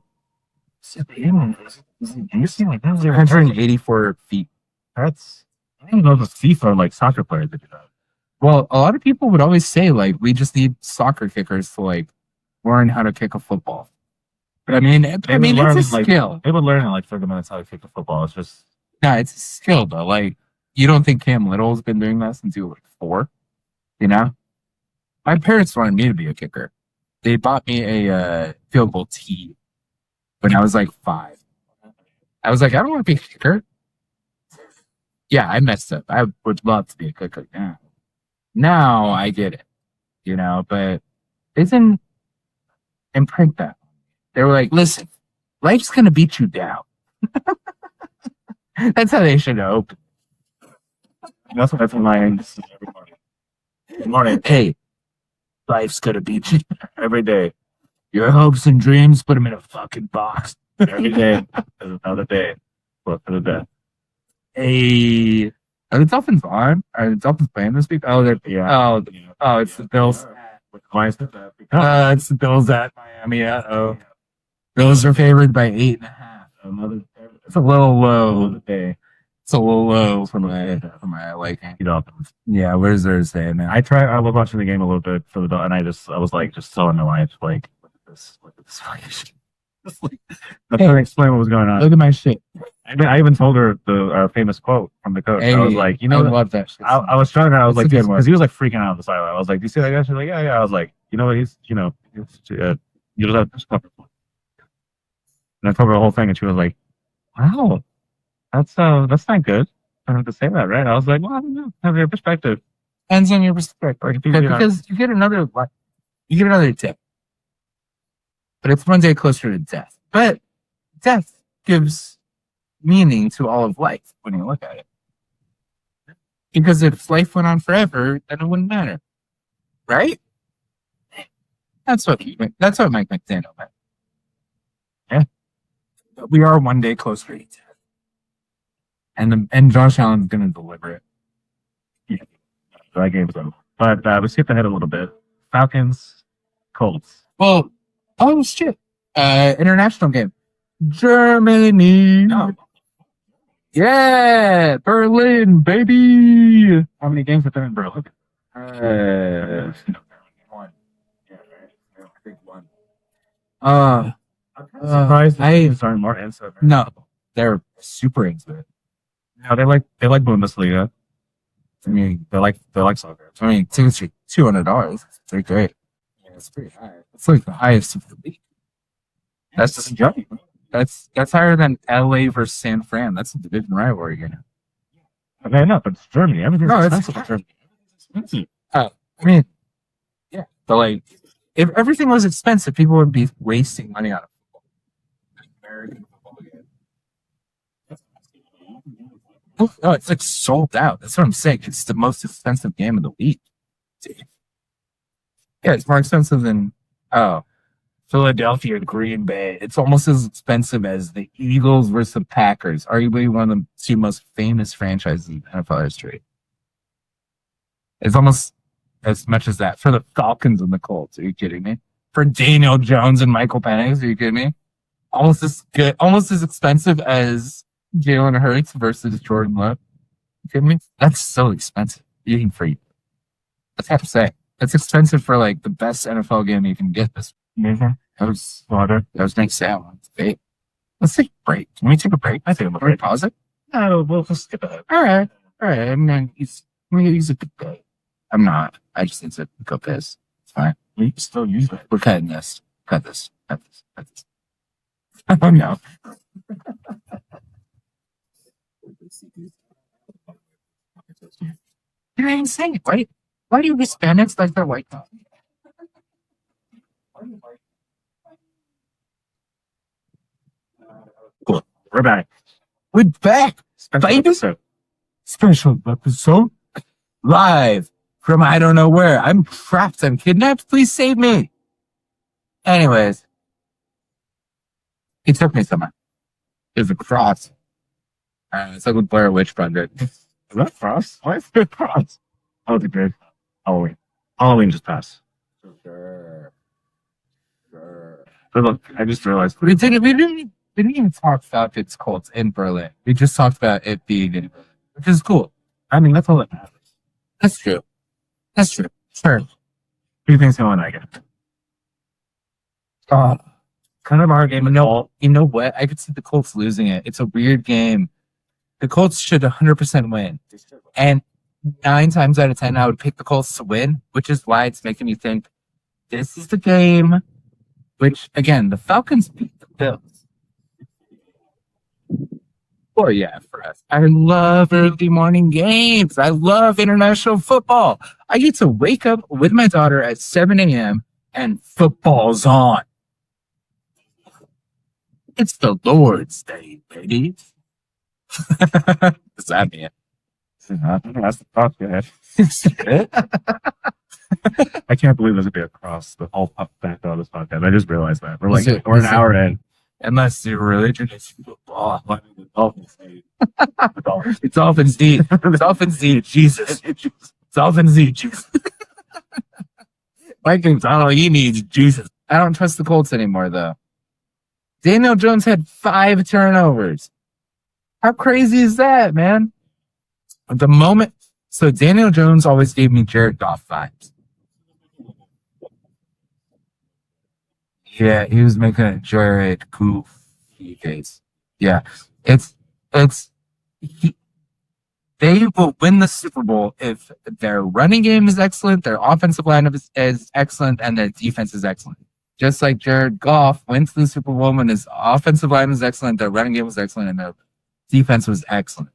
You see, like, 184 feet. That's, I don't even know if it's FIFA or like soccer players that do that. Well, a lot of people would always say, like, we just need soccer kickers to, like, learn how to kick a football. But I mean, it's a skill. They would learn in like 30 minutes how to kick a football. It's just. No, it's a skill, though. Like, you don't think Cam Little's been doing that since he was like 4? You know? My parents wanted me to be a kicker. They bought me a field goal tee when I was like 5. I was like, I don't want to be a kicker. Yeah, I messed up. I would love to be a kicker now. Now I get it, you know, but they didn't imprint that. They were like, listen, life's going to beat you down. That's how they should open. That's what my aim is every morning. Good morning. Hey, life's going to beat you Every day. Your hopes and dreams, put them in a fucking box. Every day is another day. Look for the death. Hey, are the Dolphins on? Are the Dolphins playing this week? Oh, they're it's the Bills. Why is that? It's the Bills at Miami. Bills are favored by 8.5. It's a little low. It's a little low for my liking. Dolphins. Yeah, where's Thursday, man? I was watching the game a little bit for the and I was like just telling my wife, like, look at this fucking shit. I'm trying to explain what was going on. Look at my shit. I even told her our famous quote from the coach. Hey, I was like, you know, I love that shit. I was trying to. I was It's like, a good one. because he was like freaking out on the sideline. I was like, do you see that guy? She's like, yeah. I was like, you know what? You just have to cover. And I told her the whole thing, and she was like, wow, that's not good. I don't have to say that, right? I was like, well, I don't know. Have your perspective. Depends on your perspective. Because you get another tip. But it's one day closer to death. But death gives meaning to all of life when you look at it. Because if life went on forever, then it wouldn't matter. Right? That's what Mike McDaniel meant. Yeah. But we are one day closer to death. And Josh Allen's going to deliver it. Yeah. So that game's over. But we skipped ahead a little bit. Falcons, Colts. Well, oh shit. International game. Germany. No. Yeah. Berlin, baby. How many games have there in Berlin? One. Yeah, right. I think one. I'm surprised the aren't more into it. No, they're super into it. No, they like Bundesliga. I mean, They like soccer. I mean, tickets are $200. They're great. Yeah, it's pretty high. It's like the highest of the league. That's higher than LA versus San Fran. That's a division rivalry, you know. Okay, no, but it's Germany. Everything's expensive in Germany. Expensive. I mean, yeah. But like, if everything was expensive, people would be wasting money on football. American football game. Oh, it's like sold out. That's what I'm saying. It's the most expensive game of the week. Yeah, it's more expensive than Philadelphia, Green Bay. It's almost as expensive as the Eagles versus the Packers, arguably one of the 2 most famous franchises in NFL history. It's almost as much as that for the Falcons and the Colts. Are you kidding me? For Daniel Jones and Michael Penix, are you kidding me? Almost as expensive as Jalen Hurts versus Jordan Love. You kidding me? That's so expensive. Eating free. That's have to say. That's expensive for like the best NFL game you can get this. Mm-hmm. That was nice sound. Let's take a break. Can we take a break? I think we'll pause it. No, we'll skip it. All right. I'm he's a good guy. I'm not. I just need to go piss. It's fine. We can still use it. We're cutting this. Cut this. Oh no. You're insane. Why do you Hispanics like their white coffee? Cool. We're back. We're back. Special episode. Live from I don't know where. I'm trapped. I'm kidnapped. Please save me. Anyways, he took me somewhere. There's a cross. It's like a Blair Witch Project. Is that cross? Why is there a cross? Oh, the great Halloween. Halloween just passed. Sure. But look, I just realized. We didn't even talk Falcons Colts in Berlin. We just talked about it being, which is cool. I mean, that's all that matters. That's true. That's true. Sure. Who thinks he'll win? I guess. Kind of our game. You know what? I could see the Colts losing it. It's a weird game. The Colts should 100% win. And 9 times out of 10, I would pick the Colts to win, which is why it's making me think this is the game. Which, again, the Falcons beat the Bills. Oh, yeah, for us. I love early morning games. I love international football. I get to wake up with my daughter at 7 a.m. and football's on. It's the Lord's Day, baby. Does that mean? That's the talk, guys. I can't believe there's going to be a cross the whole back of this podcast. I just realized that. We're an hour in. Unless your religion is football. The Dolphins need. It's Dolphins need. Dolphins need Jesus. Dolphins need Jesus. Vikings, all he needs Jesus. I don't trust the Colts anymore, though. Daniel Jones had 5 turnovers. How crazy is that, man? At the moment, so Daniel Jones always gave me Jared Goff vibes. Yeah, he was making a Jared goofy face. Yeah, they will win the Super Bowl if their running game is excellent, their offensive lineup is excellent, and their defense is excellent. Just like Jared Goff went to the Super Bowl when his offensive line was excellent, their running game was excellent, and their defense was excellent.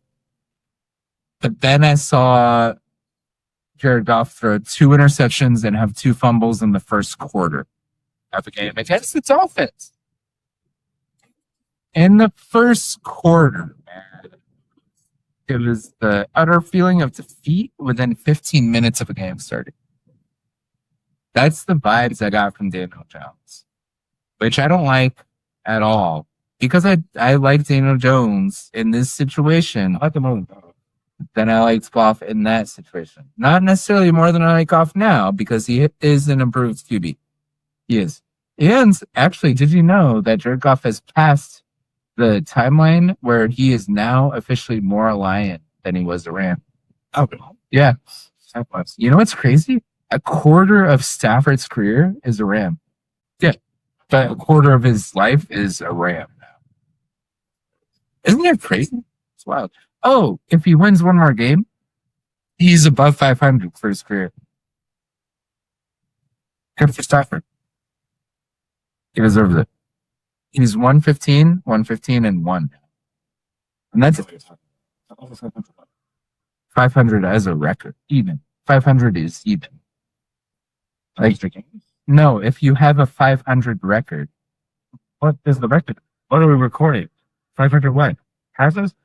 But then I saw Jared Goff throw 2 interceptions and have 2 fumbles in the first quarter of the game against the Dolphins. In the first quarter, man, it was the utter feeling of defeat within 15 minutes of a game starting. That's the vibes I got from Daniel Jones, which I don't like at all because I like Daniel Jones in this situation. I like him more than I liked Goff in that situation. Not necessarily more than I like Goff now because he is an improved QB. He is. And actually, did you know that Jared Goff has passed the timeline where he is now officially more a Lion than he was a Ram? Oh, yeah. You know what's crazy? A quarter of Stafford's career is a Ram. Yeah. But a quarter of his life is a Ram now. Isn't that crazy? It's wild. Oh, if he wins one more game, he's above 500 for his career. Good for Stafford. He deserves it. He's 115, and 1. And that's 500 as a record. Even. 500 is even. Like, no, if you have a 500 record. What is the record? What are we recording? 500 what? Passes?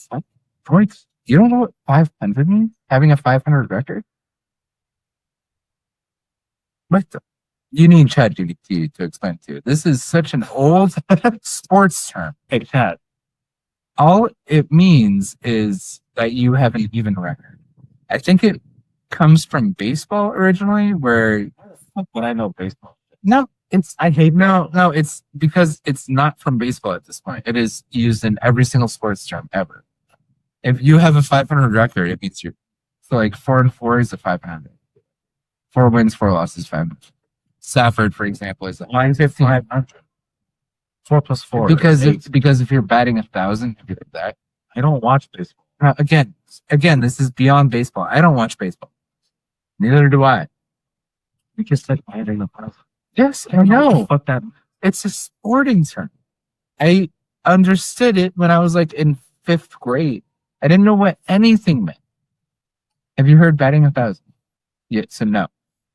What? Points? You don't know what 500 means? Having a 500 record? What the? You need ChatGPT to explain it to you. This is such an old sports term. Hey, Chat. All it means is that you have an even record. I think it comes from baseball originally, where Why the fuck would I know baseball? no, it's because it's not from baseball at this point. It is used in every single sports term ever. If you have a 500 record, it means you're so like 4-4 is a 500. 4 wins, 4 losses, 500. Stafford, for example, is a 500. 4 plus 4. because if you're batting 1,000, if you're that. I don't watch baseball. Again, this is beyond baseball. I don't watch baseball. Neither do I. You just said batting 1,000. Yes, I know. Fuck that. It's a sporting term. I understood it when I was like in 5th grade. I didn't know what anything meant. Have you heard batting 1,000? Yeah, so no.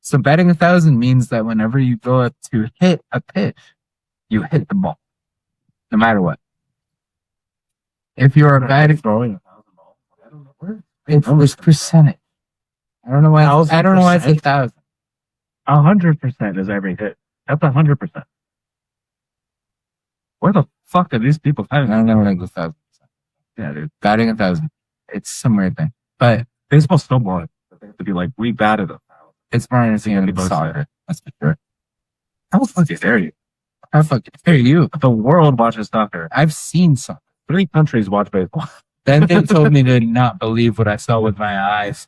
So batting 1,000 means that whenever you go up to hit a pitch, you hit the ball, no matter what. If you're batting, throwing 1,000 balls, I don't know where. it's percentage. I don't know why. I don't know why it's 1,000. 100% is every hit. That's 100%. Where the fuck are these people I having? don't know what I go 1,000. Yeah, dude. Batting 1,000. It's some weird thing. But Baseball's still boring. They have to be like, we batted 1,000. it's more interesting than both soccer. That's for sure. How fucking dare you? How fucking dare you? The world watches soccer. I've seen soccer. 3 countries watch baseball. Then they told me to not believe what I saw with my eyes.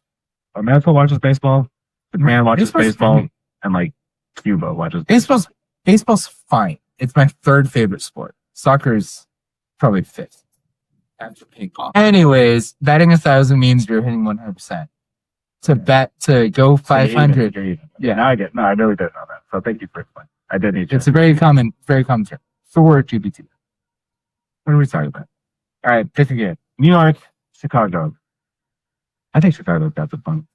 America watches baseball. Japan watches Baseball's baseball. fine. And like Cuba watches Baseball's fine. It's my third favorite sport. Soccer's probably 5th. After ping pong. Anyways, batting 1,000 means you're hitting 100%. To go 500. Yeah, now I get. No, I really didn't know that. So thank you for explaining. I did need to. It's a very common term. For GPT. What are we talking about? All right, pick again. New York, Chicago. I think Chicago's got the fun.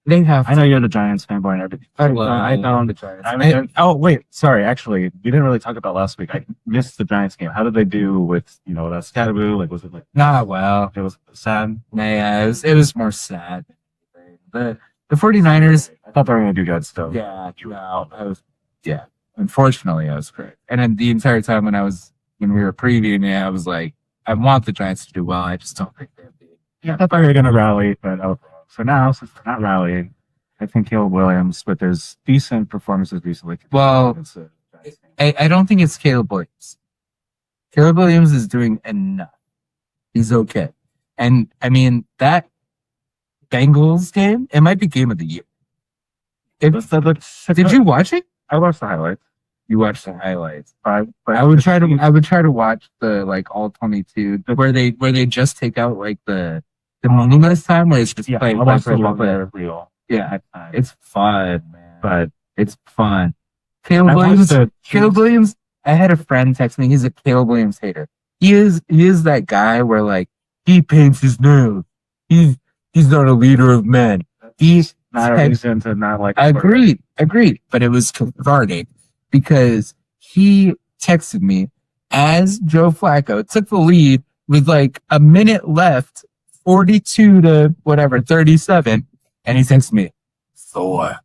They have. I know you're the Giants fanboy and everything. I know the Giants. Oh wait, sorry. Actually, we didn't really talk about last week. I missed the Giants game. How did they do with that Scatterboo? Like, was it like not well? It was sad. Yeah, it was more sad. The 49ers. I thought they were going to do good still. Yeah, unfortunately, I was correct. And then the entire time when we were previewing it, I was like, I want the Giants to do well. I just don't think they'll be. Yeah, I thought they were going to rally, but I was wrong. So now, since they're not rallying, I think Caleb Williams, with his decent performances recently. Well, I don't think it's Caleb Williams. Caleb Williams is doing enough. He's okay. And I mean, that Bengals game, it might be game of the year. Did you watch it? I watched the highlights. You watched the highlights. But I would try to watch the like all 22 where they just take out like the meaningless time where it's just play. Yeah, it's fun, man. But it's fun. Caleb Williams. I had a friend text me. He's a Caleb Williams hater. He is that guy where like he paints his nails. He's not a leader of men. He's not a reason to not like. Agreed. But it was cathartic because he texted me as Joe Flacco took the lead with like a minute left, 42 to 37, and he texted me, Thor,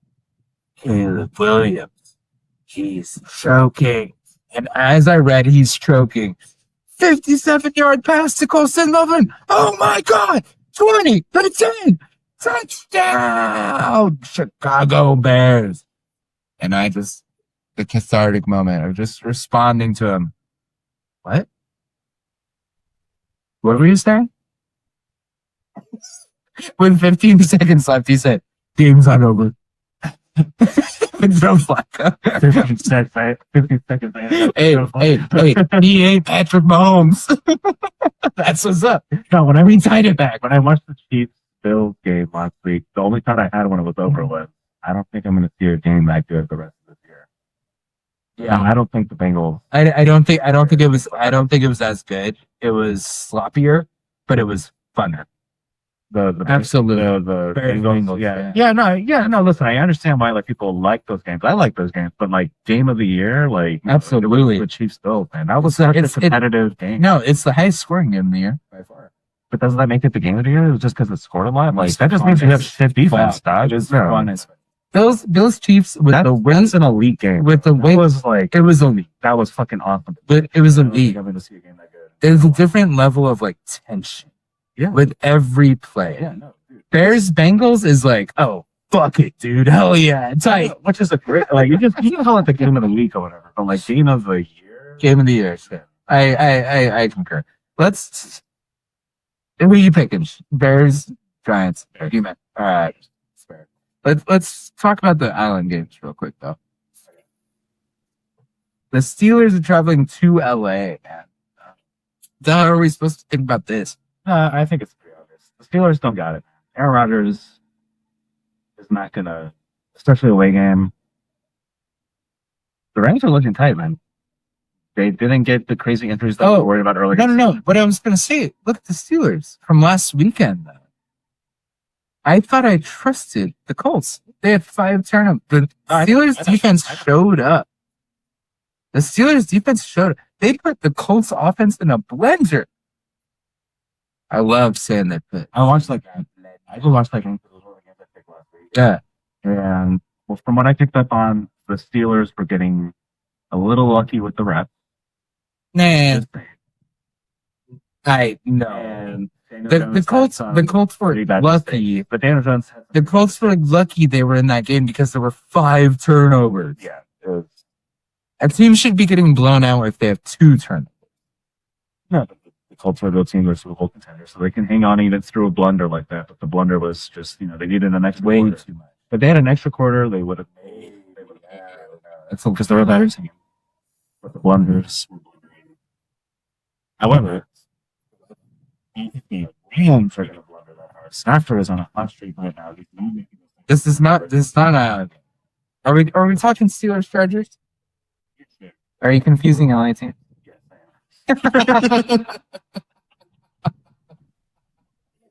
Caleb Williams, he's choking. And as I read, he's choking. 57-yard pass to Colson Lovin. Oh my God! 20, 10, touchdown! Chicago Bears. And the cathartic moment of just responding to him. What? What were you saying? With 15 seconds left, he said, game's not over. Joe Flacco. 15 seconds. Hey, he ain't Patrick Mahomes. That's what's up. No, when we tied it back. When I watched the Chiefs-Bills game last week, the only thought I had when it was over was, I don't think I'm going to see a game that good the rest of this year. Yeah, I don't think the Bengals. I don't think it was as good. It was sloppier, but it was funner. Absolutely. The Bengals. No. Listen, I understand why like people like those games. I like those games, but like game of the year, like absolutely, the Chiefs Bills, man, that was such a competitive game. No, it's the highest scoring game of the year by far. But doesn't that make it the game of the year? It was just because it scored a lot. Like that just means you have shit defense. It is fun. Bills Chiefs with the wins an elite game. With the win was like it was elite. That was fucking awesome. But it was elite. I'm going to see a game that good. There's a different level of like tension. Yeah. With every play. Yeah, no, dude. Bears Bengals is like, oh, fuck it, dude. Hell yeah. Tight. Which is a great, like, you can call it the game of the week or whatever, but like game of the year. Game of the year. Yeah. I concur. Who are you picking? Bears, Giants, Human. All right. Let's talk about the island games real quick, though. The Steelers are traveling to LA. How are we supposed to think about this? I think it's pretty obvious. The Steelers don't got it. Aaron Rodgers is not going to, especially away game. The Rams are looking tight, man. They didn't get the crazy injuries that we were worried about earlier. No. But I was going to say, look at the Steelers from last weekend. I thought I trusted the Colts. They had 5 turnovers. The Steelers defense showed up. The Steelers defense showed up. They put the Colts offense in a blender. I love saying that. I watched that game. I just watched that game because it was against the Yeah. And well, from what I picked up on, the Steelers were getting a little lucky with the refs. Nah, I know. And The Colts were lucky. But Daniel Jones had The Colts were lucky they were in that game because there were 5 turnovers. yeah, it was, A team should be getting blown out if they have 2 turnovers. no, the Colts were the team were Super Bowl contenders, so they can hang on even through a blunder like that. But the blunder was just, they needed an extra Way quarter. too much. If they had an extra quarter, they would have made. That's because they were a better team. But the blunders. However, the Rams are going to blunder that hard. Stafford is on a hot streak right now. He's not making This is not a. Are we talking Steelers Chargers? Are you confusing LA team? Yes, I am.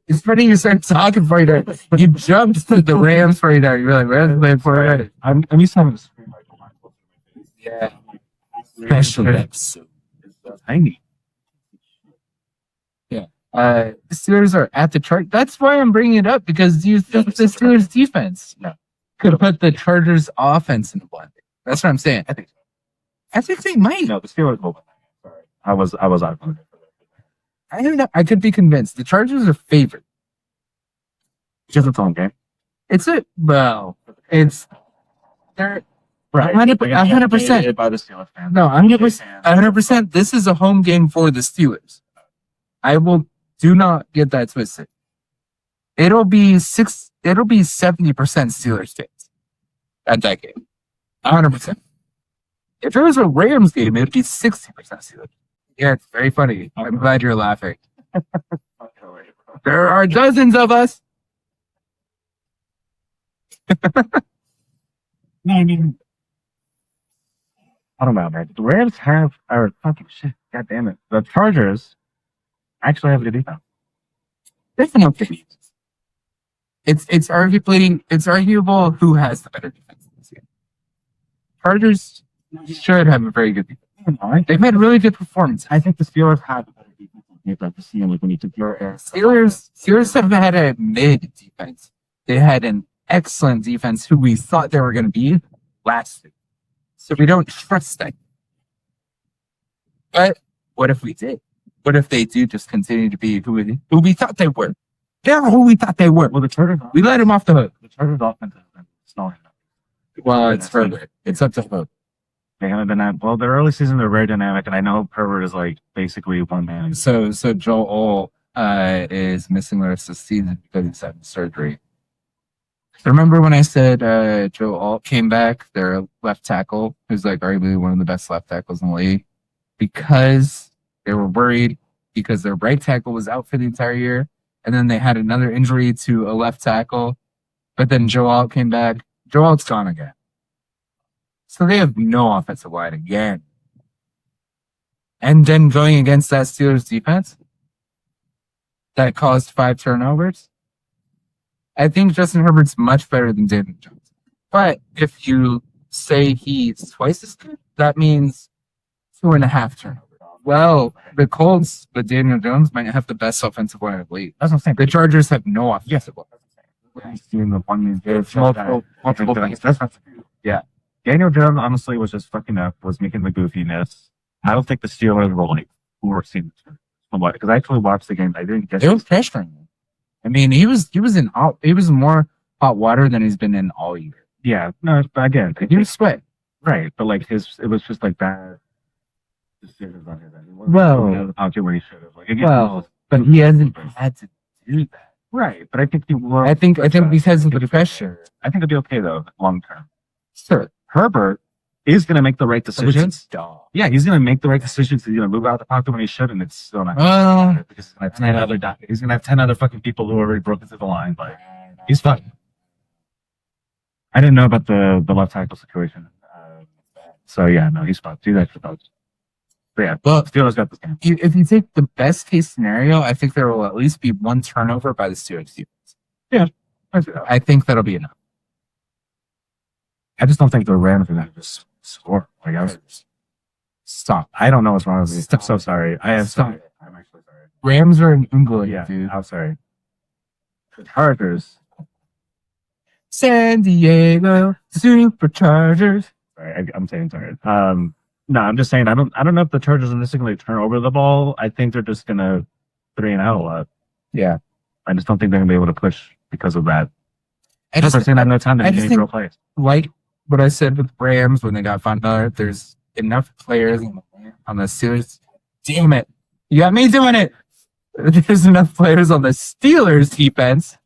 It's funny you started talking for you there. You jumped to the Rams for you there. You're like, where's the for it? I'm used to having to scream like a line close to my face. Yeah. Special episode. It's so tiny. The Steelers are at the chart. That's why I'm bringing it up, because you think the Steelers defense could put the Chargers offense in the blender. That's what I'm saying. I think they might. No, the Steelers will win. Sorry, I was out of it. I don't know. I could be convinced. The Chargers are favored. Just its own game. It's they're Right. 100%. By the Steelers fans. No, 100%. This is a home game for the Steelers. Do not get that twisted. It'll be 70% Steelers fans at that game. 100%. If it was a Rams game, it'd be 60% Steelers. Yeah, it's very funny. I'm glad you're laughing. There are dozens of us. No, I mean, I don't know, man. The Rams are fucking shit. God damn it. The Chargers actually have a good defense. Definitely. It's arguable who has the better defense in this game. Chargers should have a very good defense. They've had really good performance. I think the Steelers have a better defense than the seeing like when you took your air. Steelers have had a mid defense. They had an excellent defense who we thought they were going to be last week. So we don't trust them. But what if we did? What if they do just continue to be who we thought they were? They're who we thought they were. Well, the Chargers, we let them off the hook. The Chargers offense has been snowing. Well, it's Herbert. It's up to Herbert. They haven't been that well. Their early season, they're very dynamic, and I know Herbert is like basically one man. So Joel is missing the rest of the season because he's having surgery. Remember when I said Joe Alt came back, their left tackle, who's like arguably one of the best left tackles in the league, because they were worried because their right tackle was out for the entire year, and then they had another injury to a left tackle, but then Joe Alt came back. Joe Alt's gone again. So they have no offensive line again. And then going against that Steelers defense that caused 5 turnovers, I think Justin Herbert's much better than Daniel Jones. But if you say he's twice as good, that means 2.5 turnovers. Well, the Colts, but Daniel Jones might have the best offensive line in the league. That's what I'm saying. The Chargers have no offensive line. Multiple things. That's not true. Yeah. Daniel Jones honestly was just fucking up, was making the goofiness. I don't think the Steelers were like forcing it because I actually watched the game. I didn't get it. Was pressuring him. I mean, he was more hot water than he's been in all year. Yeah, no, but again, he was sweat. Right, but like it was just like bad decisions on his end. Well, where he should have. But he hasn't had to do that. Right, but I think he will. I think because of the pressure. I think it'll be okay though, long term. Sure. Herbert is going to make the right decisions. Yeah, he's going to make the right decisions. He's going to move out the pocket when he should, and it's still not. Because he's going to have 10 other fucking people who already broke into the line. But he's fine. I didn't know about the left tackle situation. So yeah, no, he's fine. Do that for those. But yeah, Steelers got this game. If you take the best case scenario, I think there will at least be 1 turnover by the Steelers defense. Yeah, I think that'll be enough. I just don't think the Rams are going to just score. Stop. I don't know what's wrong with me. I'm so sorry. I'm actually sorry. Rams are an Ungula, dude. I'm sorry. The Chargers San Diego Superchargers. Sorry, I'm saying tired. No, I'm just saying I don't know if the Chargers are just going to turn over the ball. I think they're just going to 3-and-out a lot. Yeah. I just don't think they're going to be able to push because of that. I just have no time to make any real plays. Like what I said with Rams when they got Von Miller, there's enough players on the Steelers. Damn it. You got me doing it. There's enough players on the Steelers defense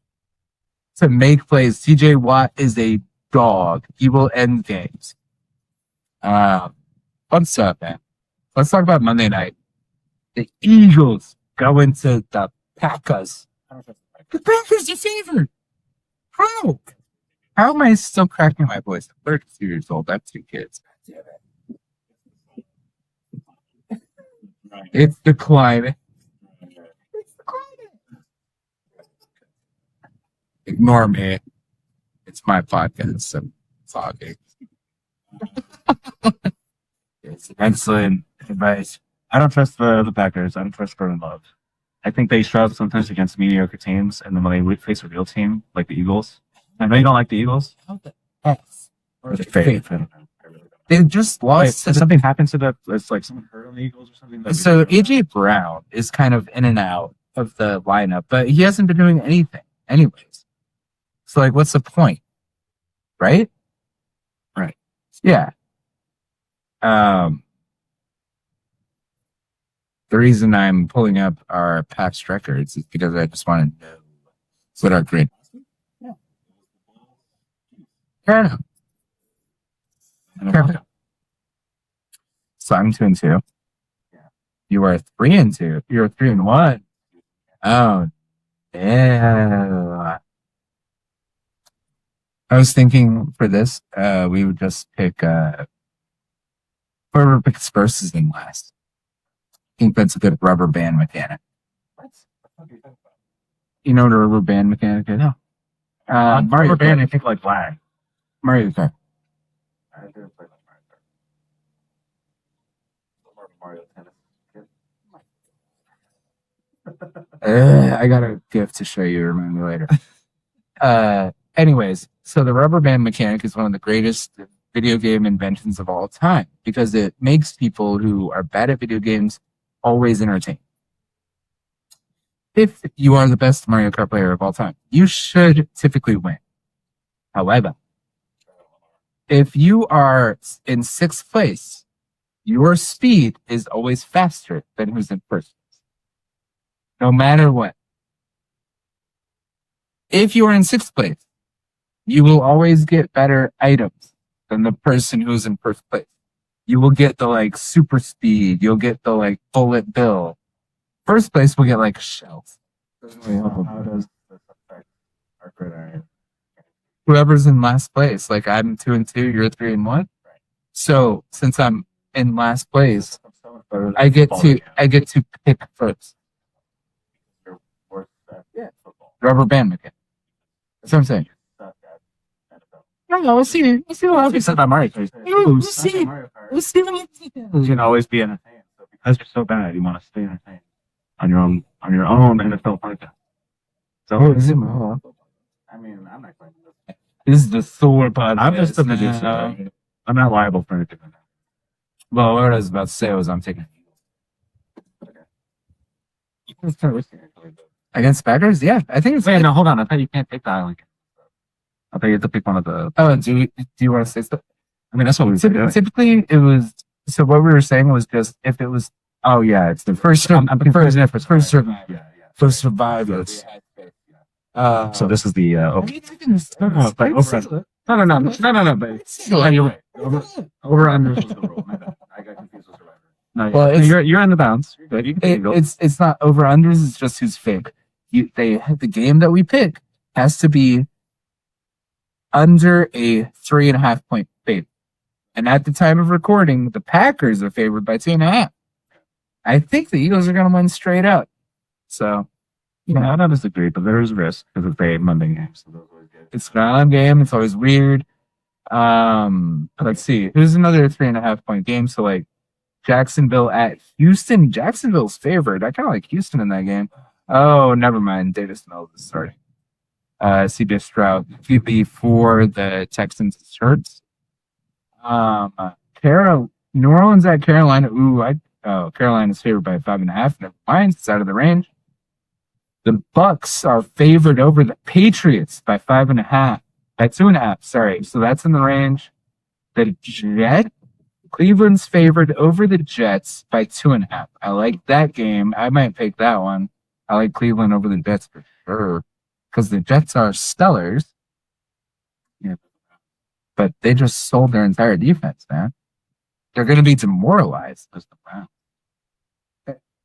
to make plays. TJ Watt is a dog. He will end games. Fun stuff, man. Let's talk about Monday night. The Eagles go into the Packers. The Packers are favored. How? How am I still cracking my voice? I'm 32 years old. I have 2 kids. It's declining. Ignore me. It's my podcast. So I'm talking. It's excellent advice. I don't trust the Packers. I don't trust Jordan Love. I think they struggle sometimes against mediocre teams, and then when they face a real team like the Eagles, I know you don't like the Eagles. Or the favorite. They just lost. Did something happen to the? It's like someone hurt on the Eagles or something. So AJ Brown is kind of in and out of the lineup, but he hasn't been doing anything, anyways. So like, what's the point, right? Right. Yeah. The reason I'm pulling up our past records is because I just want to know what our grade. Yeah. Fair enough. So I'm 2-2. Yeah. You are 3-2. You're 3-1. Oh, yeah. I was thinking for this, we would just pick whoever picks first is in last. I think that's a good rubber band mechanic. You know what a rubber band mechanic is? No. Mario Rubber band, Kart. I think like flag. Mario Kart. I didn't play like Mario Tennis. I got a gift to show you. Remind me later. Anyways, so the rubber band mechanic is one of the greatest video game inventions of all time because it makes people who are bad at video games always entertained. If you are the best Mario Kart player of all time, you should typically win. However, if you are in 6th place, your speed is always faster than who's in 1st place. No matter what. If you are in 6th place, you will always get better items than the person who's in 1st place. You will get the like super speed. You'll get the like bullet bill. 1st place will get like shells. How does this affect our gridiron? Whoever's in last place, like I'm 2-2, you're 3-1. Right. So since I'm in last place, I get to pick first. Yeah. Rubber band mechanic. That's what I'm saying. No, we'll see. We'll see what You said about Mario Kart. We'll see. We'll see what You can always be entertained. So because you're so bad, you want to stay entertained on your own NFL podcast. So is it more? I mean, I'm not claiming this. This is the Thor podcast. I'm just the producer. I'm not liable for anything. Well, what I was about to say was I'm taking against Packers. Yeah, I think it's. Wait, no, hold on. I thought you can't pick the island. I thought you had to pick one of the. Oh, do you want to say stuff? I mean, that's what we said. Typically, it was. So what we were saying was just if it was. Oh yeah, it's the first. I'm first survivor. Yeah. First survivors. So this is the. No. But anyway, over under was the rule. I got confused with survivor. No, well, you're in the bounds. It's not over unders. It's just who's fake. The game that we pick has to be under a 3.5 point favor. And at the time of recording, the Packers are favored by 2.5. I think the Eagles are going to win straight out. So, I don't disagree, but there is risk because it's a Monday game. So those always good. It's an island game. It's always weird. Let's see. Here's another 3.5 point game. So, like, Jacksonville at Houston. Jacksonville's favored. I kind of like Houston in that game. Oh, never mind. Davis Mills is starting. CJ Stroud. QB for the Texans is Hurts. New Orleans at Carolina. Carolina's favored by 5.5. Never mind, it's out of the range. The Bucks are favored over the Patriots by 5.5. By 2.5, sorry. So that's in the range. The Cleveland's favored over the Jets by 2.5. I like that game. I might pick that one. I like Cleveland over the Jets for sure. Because the Jets are stellars. Yeah. But they just sold their entire defense, man. They're going to be demoralized as the Browns.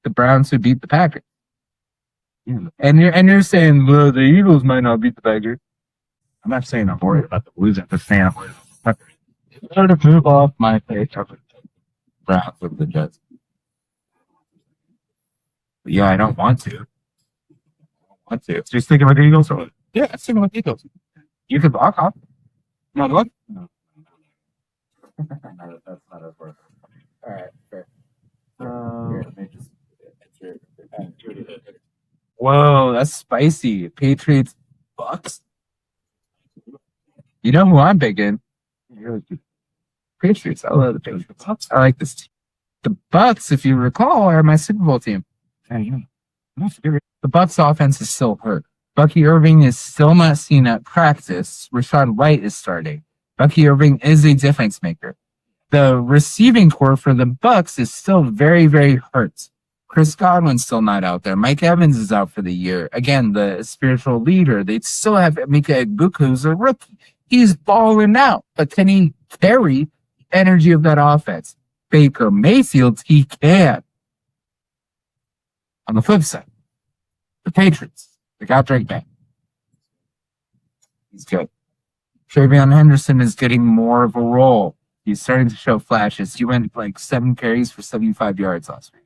The Browns who beat the Packers. Yeah. And you're saying, well, the Eagles might not beat the Packers. I'm not saying I'm worried about the Blues. I'm just saying I'm worried about the Packers. To move off my face, Browns over the Jets. But yeah, I don't want to. So you're sticking with the Eagles? Or? Yeah, I'm sticking with the Eagles. You could block off. Not what? No. That's not as worth it. All right, fair. Whoa, that's spicy. Patriots, Bucks. You know who I'm picking? Patriots. I love the Patriots. I like this team. The Bucks, if you recall, are my Super Bowl team. The Bucks offense is still hurt. Bucky Irving is still not seen at practice. Rashad White is starting. Bucky Irving is a difference maker. The receiving core for the Bucks is still very, very hurt. Chris Godwin's still not out there. Mike Evans is out for the year. Again, the spiritual leader. They still have Mika Egbuka, who's a rookie. He's balling out, but can he carry the energy of that offense? Baker Mayfield, he can. On the flip side, the Patriots, they got Drake back. He's good. Travion Henderson is getting more of a role. He's starting to show flashes. He went like 7 carries for 75 yards last week.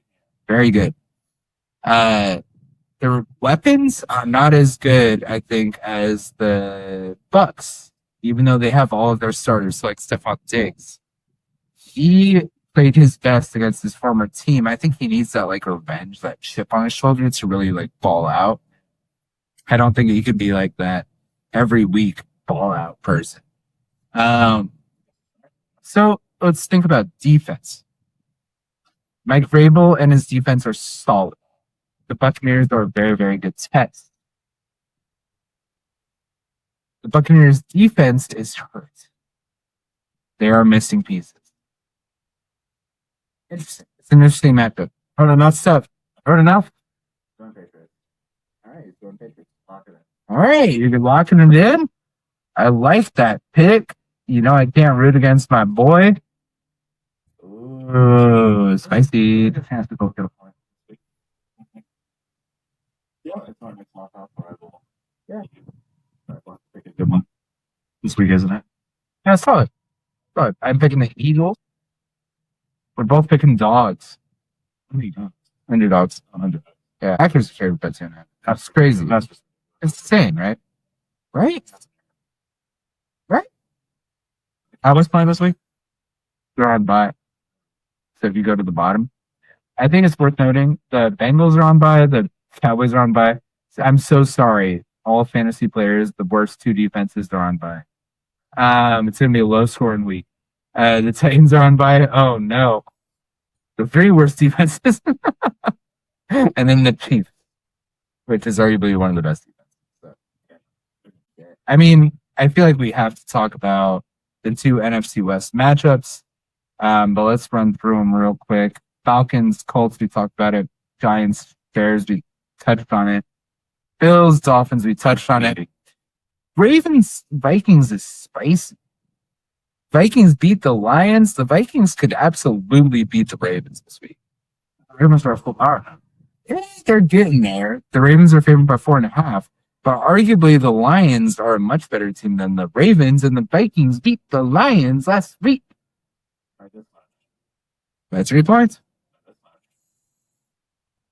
Very good. Their weapons are not as good, I think, as the Bucks, even though they have all of their starters, like Stephon Diggs. He played his best against his former team. I think he needs that like revenge, that chip on his shoulder to really like ball out. I don't think he could be like that every week ball out person. So let's think about defense. Mike Vrabel and his defense are solid. The Buccaneers are a very, very good test. The Buccaneers' defense is hurt. They are missing pieces. Interesting. It's an interesting matchup. Heard enough stuff. Heard enough? All right, going Patriots. All right, you're locking it in. I like that pick. You know I can't root against my boy. Ooh, spicy. Just has to go get a point. Yeah, it's not a lockout rival. Yeah. Pick a good one this week, isn't it? Yeah, solid. Solid. I'm picking the Eagles. We're both picking dogs. Underdogs. Yeah, Packers are favorite bet too. That's crazy. It's insane, right? Right? I was playing this week. They're on bye. So if you go to the bottom, I think it's worth noting the Bengals are on bye, the Cowboys are on bye. I'm so sorry. All fantasy players, the worst 2 defenses are on bye. It's going to be a low scoring week. The Titans are on bye. Oh no. The 3 worst defenses. And then the Chiefs, which is arguably one of the best defenses. So, I mean, I feel like we have to talk about the 2 NFC West matchups. But let's run through them real quick. Falcons, Colts, we talked about it. Giants, Bears, we touched on it. Bills, Dolphins, we touched on it. Ravens, Vikings is spicy. Vikings beat the Lions. The Vikings could absolutely beat the Ravens this week. The Ravens are a full power now. Yeah, they're getting there. The Ravens are favored by 4.5. But arguably the Lions are a much better team than the Ravens, and the Vikings beat the Lions last week. By 3 points.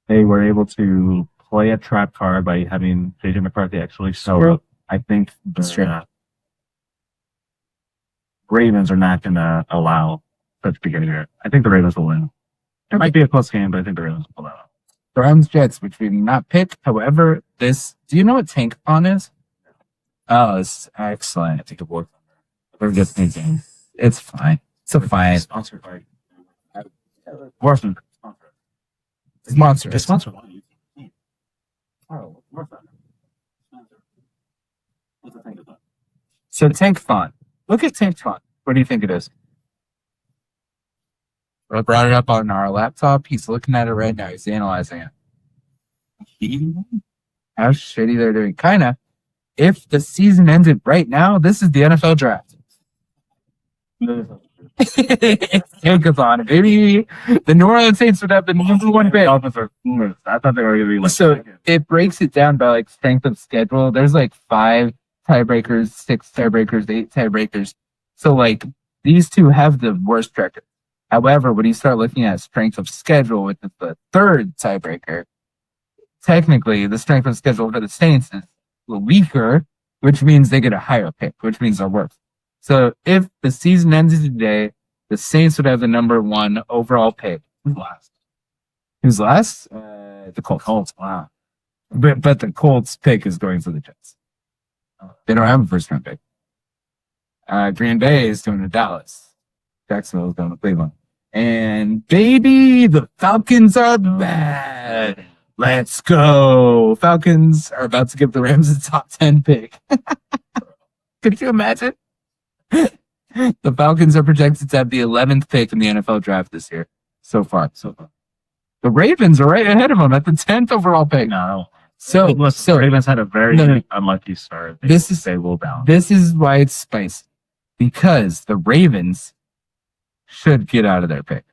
They were able to play a trap card by having JJ McCarthy actually solo. I think the Ravens are not going to allow such behavior. I think the Ravens will win. It might be a close game, but I think the Ravens will pull out. Browns Jets, which we did not pick. However, do you know what Tankathon is? Oh, it's excellent. I think it worked. We're just thinking. It's fine. It's a fine. Sponsored by Warson. Sponsor. It's sponsored by Oh, Warson. What's the Tankathon? So Tankathon. Look at Tankathon. What do you think it is? I brought it up on our laptop. He's looking at it right now. He's analyzing it. How shitty they're doing. Kinda. If the season ended right now, this is the NFL draft. Tankathon, baby. The New Orleans Saints would have the number one pick. Dolphins are. I thought they were going to be like. So it breaks it down by like strength of schedule. There's like 5 tiebreakers, 6 tiebreakers, 8 tiebreakers. So like these two have the worst record. However, when you start looking at strength of schedule, which is the 3rd tiebreaker, technically the strength of schedule for the Saints is weaker, which means they get a higher pick, which means they're worse. So if the season ended today, the Saints would have the number 1 overall pick. Who's last? Who's last? The Colts. Colts. Wow. But the Colts pick is going to the Jets. They don't have a first round pick. Green Bay is going to Dallas. Jacksonville is going to Cleveland. And baby, the Falcons are bad. Let's go. Falcons are about to give the Rams a top 10 pick. Could you imagine? The Falcons are projected to have the 11th pick in the NFL draft this year. So far. The Ravens are right ahead of them at the 10th overall pick. No. So Ravens had a very unlucky start. They will down. This is why it's spicy. Because the Ravens should get out of their pick.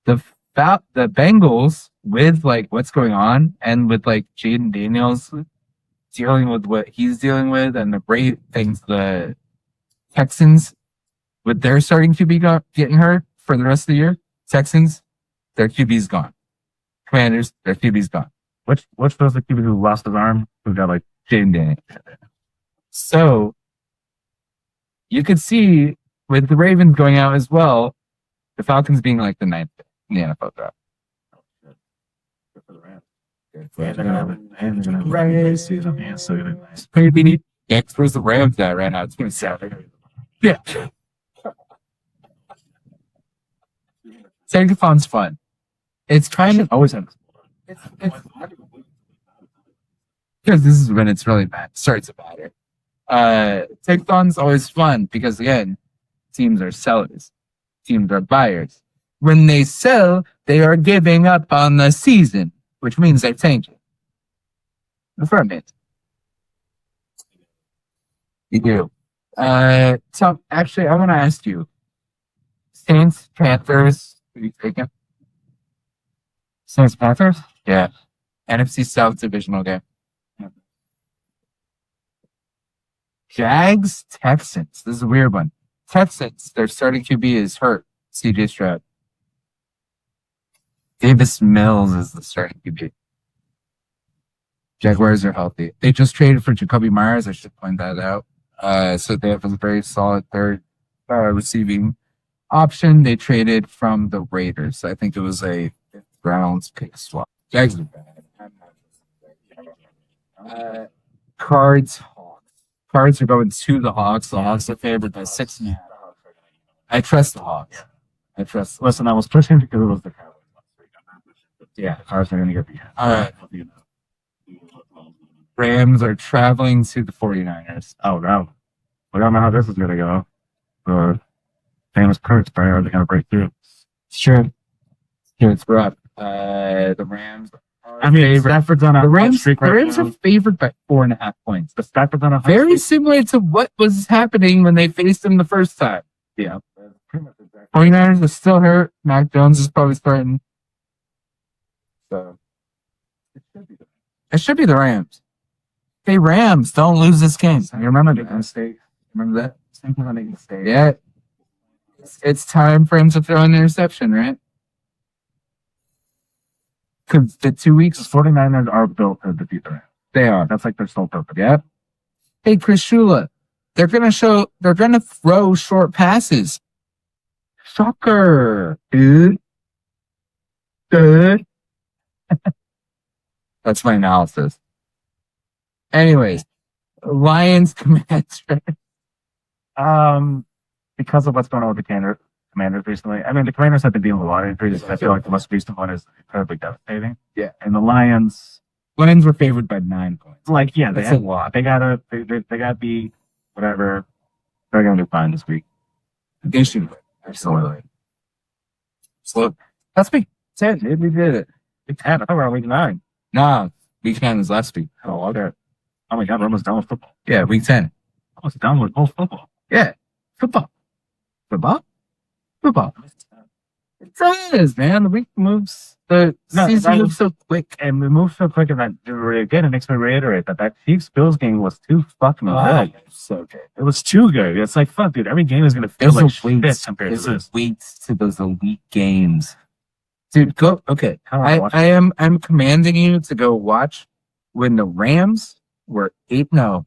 The Bengals, with like what's going on and with like Jaden Daniels dealing with what he's dealing with, and the Texans with their starting QB getting hurt for the rest of the year. Texans, their QB's gone. Commanders, their QB's gone. Which was the QB who lost his arm? Who got like Jaden Daniels. So you could see with the Ravens going out as well, the Falcons being like the 9th pick in the NFL draft. Good for the Rams. Maybe where's the Rams at right now? It's going to sad. Yeah. Tankathon's fun. It's kind of always have. it's because this is when it's really bad. Starts to matter. Tankathon's always fun because again, teams are sellers, teams are buyers. When they sell, they are giving up on the season, which means they're tanking. For a minute. You do. So actually, I want to ask you: Saints, Panthers. Who are you taking? Saints Panthers? Yeah. NFC South divisional game. Jags, Texans. This is a weird one. Texans, their starting QB is hurt. CJ Stroud. Davis Mills is the starting QB. Jaguars are healthy. They just traded for Jacoby Myers. I should point that out. So they have a very solid 3rd receiving option. They traded from the Raiders. I think it was a 5th round pick swap. Jags are bad. Cards, Hawks. Cards are going to the Hawks. The Hawks are favored by 6.5. I trust the Hawks. Listen, I was pushing because it was the Cowboys last week. Yeah, the Cards are going to get beat. All right. Rams are traveling to the 49ers. Oh, no. We don't know how this is going to go. The famous Kurtz, right? Are they going to break through? Sure. Here it's rough. The Rams are Stafford's on a the Rams right are favored by 4.5 points. The Stafford's on a very similar to what was happening when they faced them the first time. Yeah. 49ers are still hurt. Mac Jones is probably starting. So it should be the Rams. Hey, Rams, don't lose this game. You remember making a mistake? Remember that? Same thing making a mistake. Yeah. It's time for him to throw an interception, right? Because the 2 weeks, 49ers are built to defeat the Rams. they are. That's like their sole purpose. Yeah. Hey, Chris Shula, they're gonna throw short passes. Shocker, dude. That's my analysis. Anyways, Lions Commanders. Because of what's going on with the Commanders recently. I mean, the Commanders have been dealing with a lot of injuries. I feel like the most recent one is incredibly devastating. Yeah. And the Lions were favored by 9 points. Like, yeah, That's a lot. They gotta be whatever. They're gonna do fine this week. They should win. Absolutely. So that's week 10, dude. We did it. Week 10. I thought we were on week 9. Nah, week 10 was last week. Oh, okay. Oh my God, we're almost done with football. Yeah, week 10. Almost done with both football. Yeah, football. Football? Football. It does, man. The week moves. The season moves so quick. And it moves so quick, and again, it makes me reiterate that Chiefs-Bills game was too fucking good. So good. It was too good. It's like, fuck, dude, every game is going to feel like shit compared to this. Wait to those elite games. Dude, go. Okay. I'm commanding you to go watch when the Rams were 8-0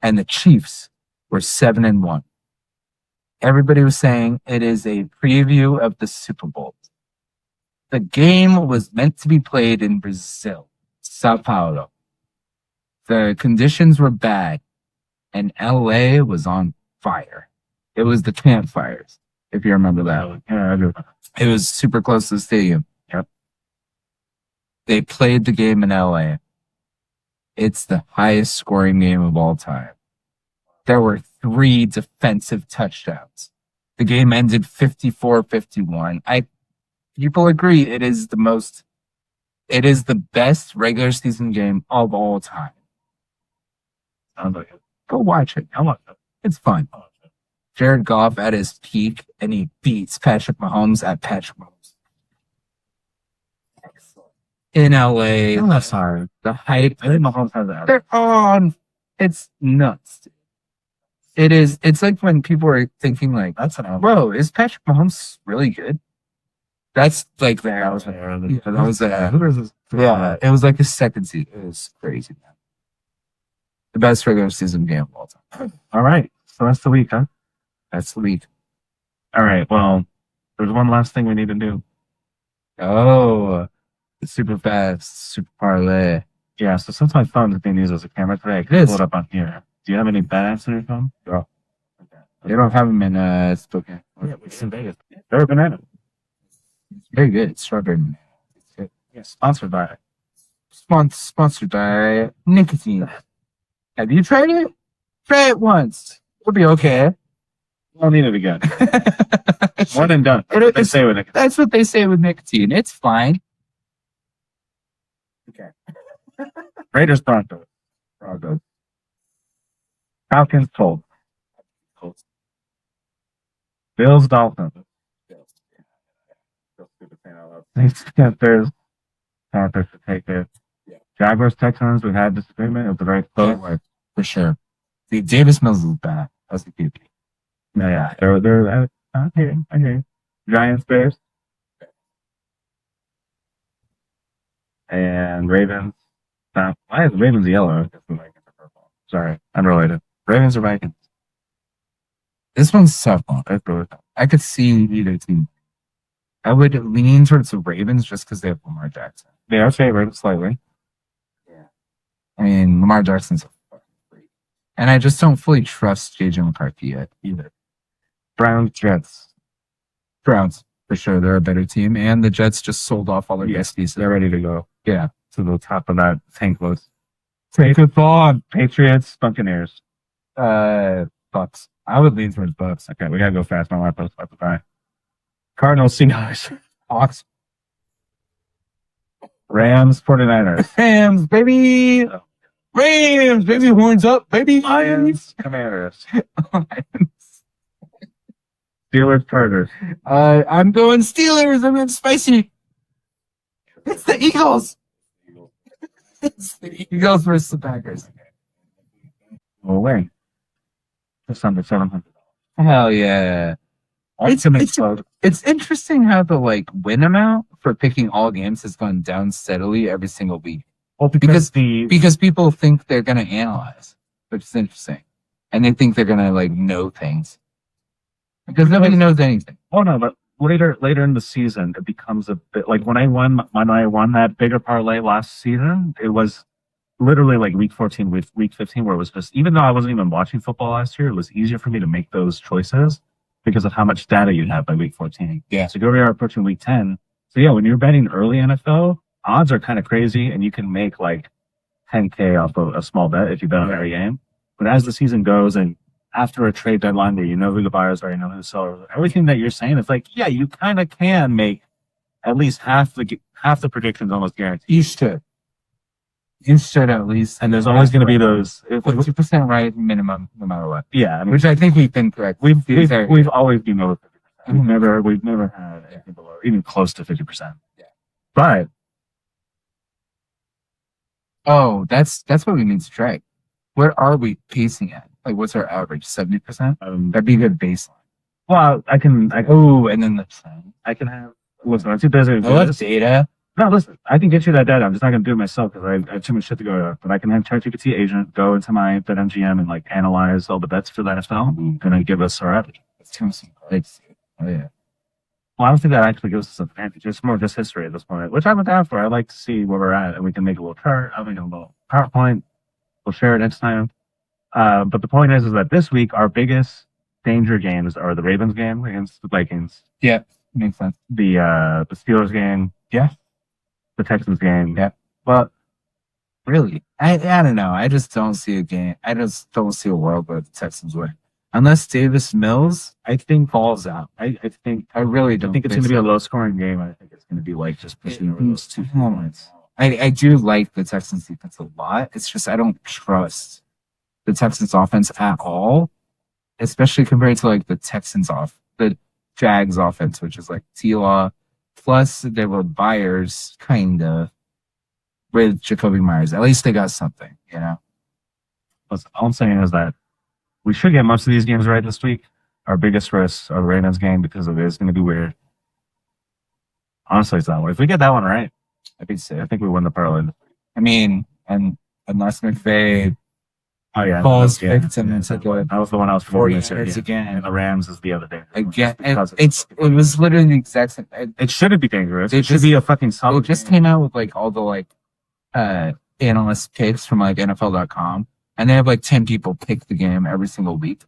and the Chiefs were 7-1. Everybody was saying it is a preview of the Super Bowl. The game was meant to be played in Brazil, Sao Paulo. The conditions were bad, and LA was on fire. It was the campfires, if you remember that. Yeah, I do. It was super close to the stadium. Yep. They played the game in LA. It's the highest scoring game of all time. There were 3 defensive touchdowns. The game ended 54-51. People agree it is the best regular season game of all time. Sounds like it. Go watch it. How much? It's fun. Jared Goff at his peak, and he beats Patrick Mahomes at Patrick Mahomes. Excellent. In LA. I'm not sorry. The hype. I think Mahomes has that. They're on. It's nuts. It is. It's like when people are thinking like, bro, is Patrick Mahomes really good? That's like that. Who is this? Yeah, it was like his second season. It was crazy, man. The best regular season game of all time. All right. So that's the week, huh? That's the week. All right. Well, there's one last thing we need to do. Oh, the super fast, super parlay. Yeah. So since my phone is being used as a camera today, I can pull it up on here. Do you have any bad apps on your phone? Oh. Okay. They don't have them in Spokane. Yeah, it's in Vegas. They're banana. It's very good. It's strawberry banana. It's good. Yeah, sponsored by Sponsored by nicotine. Have you tried it? Try it once. It'll be okay. I'll need it again. One and done. That's what they say with nicotine. It's fine. Okay. Raiders Broncos. Falcons Colts. Bills Dolphins. Panthers to take it. Yeah. Jaguars Texans. We had disagreement. It was a very close one. For sure. See, Davis Mills is bad. That's the QB. Yeah. They're I hear you. Giants Bears. And Ravens. Why is Ravens yellow? Sorry, unrelated. Ravens or Vikings? This one's tough one. I could see either team. I would lean towards the Ravens just because they have Lamar Jackson. They are favored slightly. Yeah. I mean, Lamar Jackson's a fucking freak. And I just don't fully trust JJ McCarthy yet either. Browns, Jets. Browns, for sure. They're a better team. And the Jets just sold off all their best pieces. They're ready to go. Yeah. To the top of that tank list. Tankathon. Patriots, Buccaneers. Bucks. I would lean towards Bucks. Okay, we gotta go fast. My laptop's about to die. Cardinals, Seahawks. Hawks. Rams, 49ers. Rams, baby. Rams, baby. Horns up, baby. Lions, Commanders. Steelers, Chargers. I'm going Steelers. I'm going spicy. It's the Eagles. It's the Eagles versus the Packers. No way. Just under $700. Hell yeah. It's interesting how the win amount for picking all games has gone down steadily every single week. Well, because people think they're gonna analyze, which is interesting, and they think they're gonna know things because nobody knows anything. Oh no, but later in the season, it becomes a bit like when I won that bigger parlay last season. It was literally like week 14, week 15, where it was just, even though I wasn't even watching football last year, it was easier for me to make those choices because of how much data you have by week 14. Yeah. So here we are approaching week 10. So yeah, when you're betting early NFL, odds are kind of crazy and you can make like 10K off of a small bet if you bet on every game. But as the season goes and after a trade deadline where you know who the buyers are, you know who the sellers are, everything that you're saying, it's like, yeah, you kind of can make at least half the predictions almost guaranteed. You should. You should at least. And there's always going to be those 50% right minimum, no matter what. Yeah, I mean, Which I think we've been correct. we've always been over 50%. We've never had anything below, even close to 50%. Yeah. But that's what we need to track. What are we pacing at? Like, what's our average? 70%? That'd be a good baseline. Well, I can and then the trend. I can have. Listen, I see there's data. No, listen, I can get you that data. I'm just not going to do it myself because I have too much shit to go to. But I can have ChatGPT agent go into my BetMGM and like analyze all the bets for the NFL and then give us our average. It's too much. Oh, yeah. Well, I don't think that actually gives us an advantage. It's more just history at this point, which I'm down for. I like to see where we're at and we can make a little chart. I'll make a little PowerPoint. We'll share it next time. But the point is that this week, our biggest danger games are the Ravens game against the Vikings. Yeah, makes sense. The Steelers game. Yeah. The Texans game. Yeah. But really, I don't know. I just don't see a game. I just don't see a world where the Texans win. Unless Davis Mills, I think, falls out. I really don't. I think it's going to be a low scoring game. I think it's going to be like just pushing over those 2 points. I do like the Texans defense a lot. It's just I don't trust the Texans offense at all, especially compared to like the Jags offense, which is like T-Law. Plus, they were buyers, kind of, with Jacoby Myers. At least they got something, you know? All I'm saying is that we should get most of these games right this week. Our biggest risks are the Ravens game because it is going to be weird. Honestly, it's not weird. If we get that one right, I'd be sick. I think we win the parlay. I mean, and unless McVay falls victim into the that was the one I was 40 yards again. And the Rams is the other day. Again, it was literally the exact same. It shouldn't be dangerous. It should be a fucking solid. It just came out with like all the like analyst picks from like NFL.com, and they have like 10 people pick the game every single week.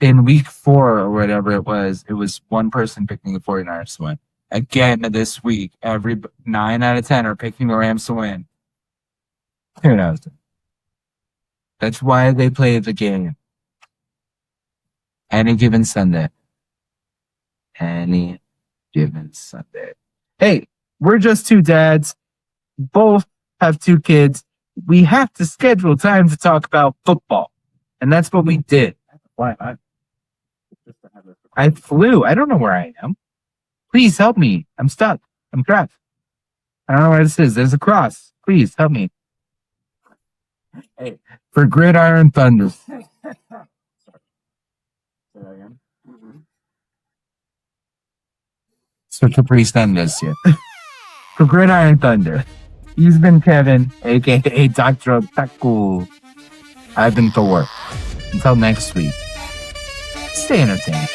In week 4 or whatever it was one person picking the 49ers to win. Again, this week, every 9 out of 10 are picking the Rams to win. Who knows? That's why they play the game. Any given Sunday. Hey, we're just 2 dads. Both have 2 kids. We have to schedule time to talk about football. And that's what we did. Why? I flew. I don't know where I am. Please help me. I'm stuck. I'm trapped. I don't know where this is. There's a cross. Please help me. Hey, for Gridiron Thunder. Say that again. So Capri Sun this year. For Gridiron Thunder. He's been Kevin, aka Dr. Taku. I've been Thor. Until next week. Stay entertained.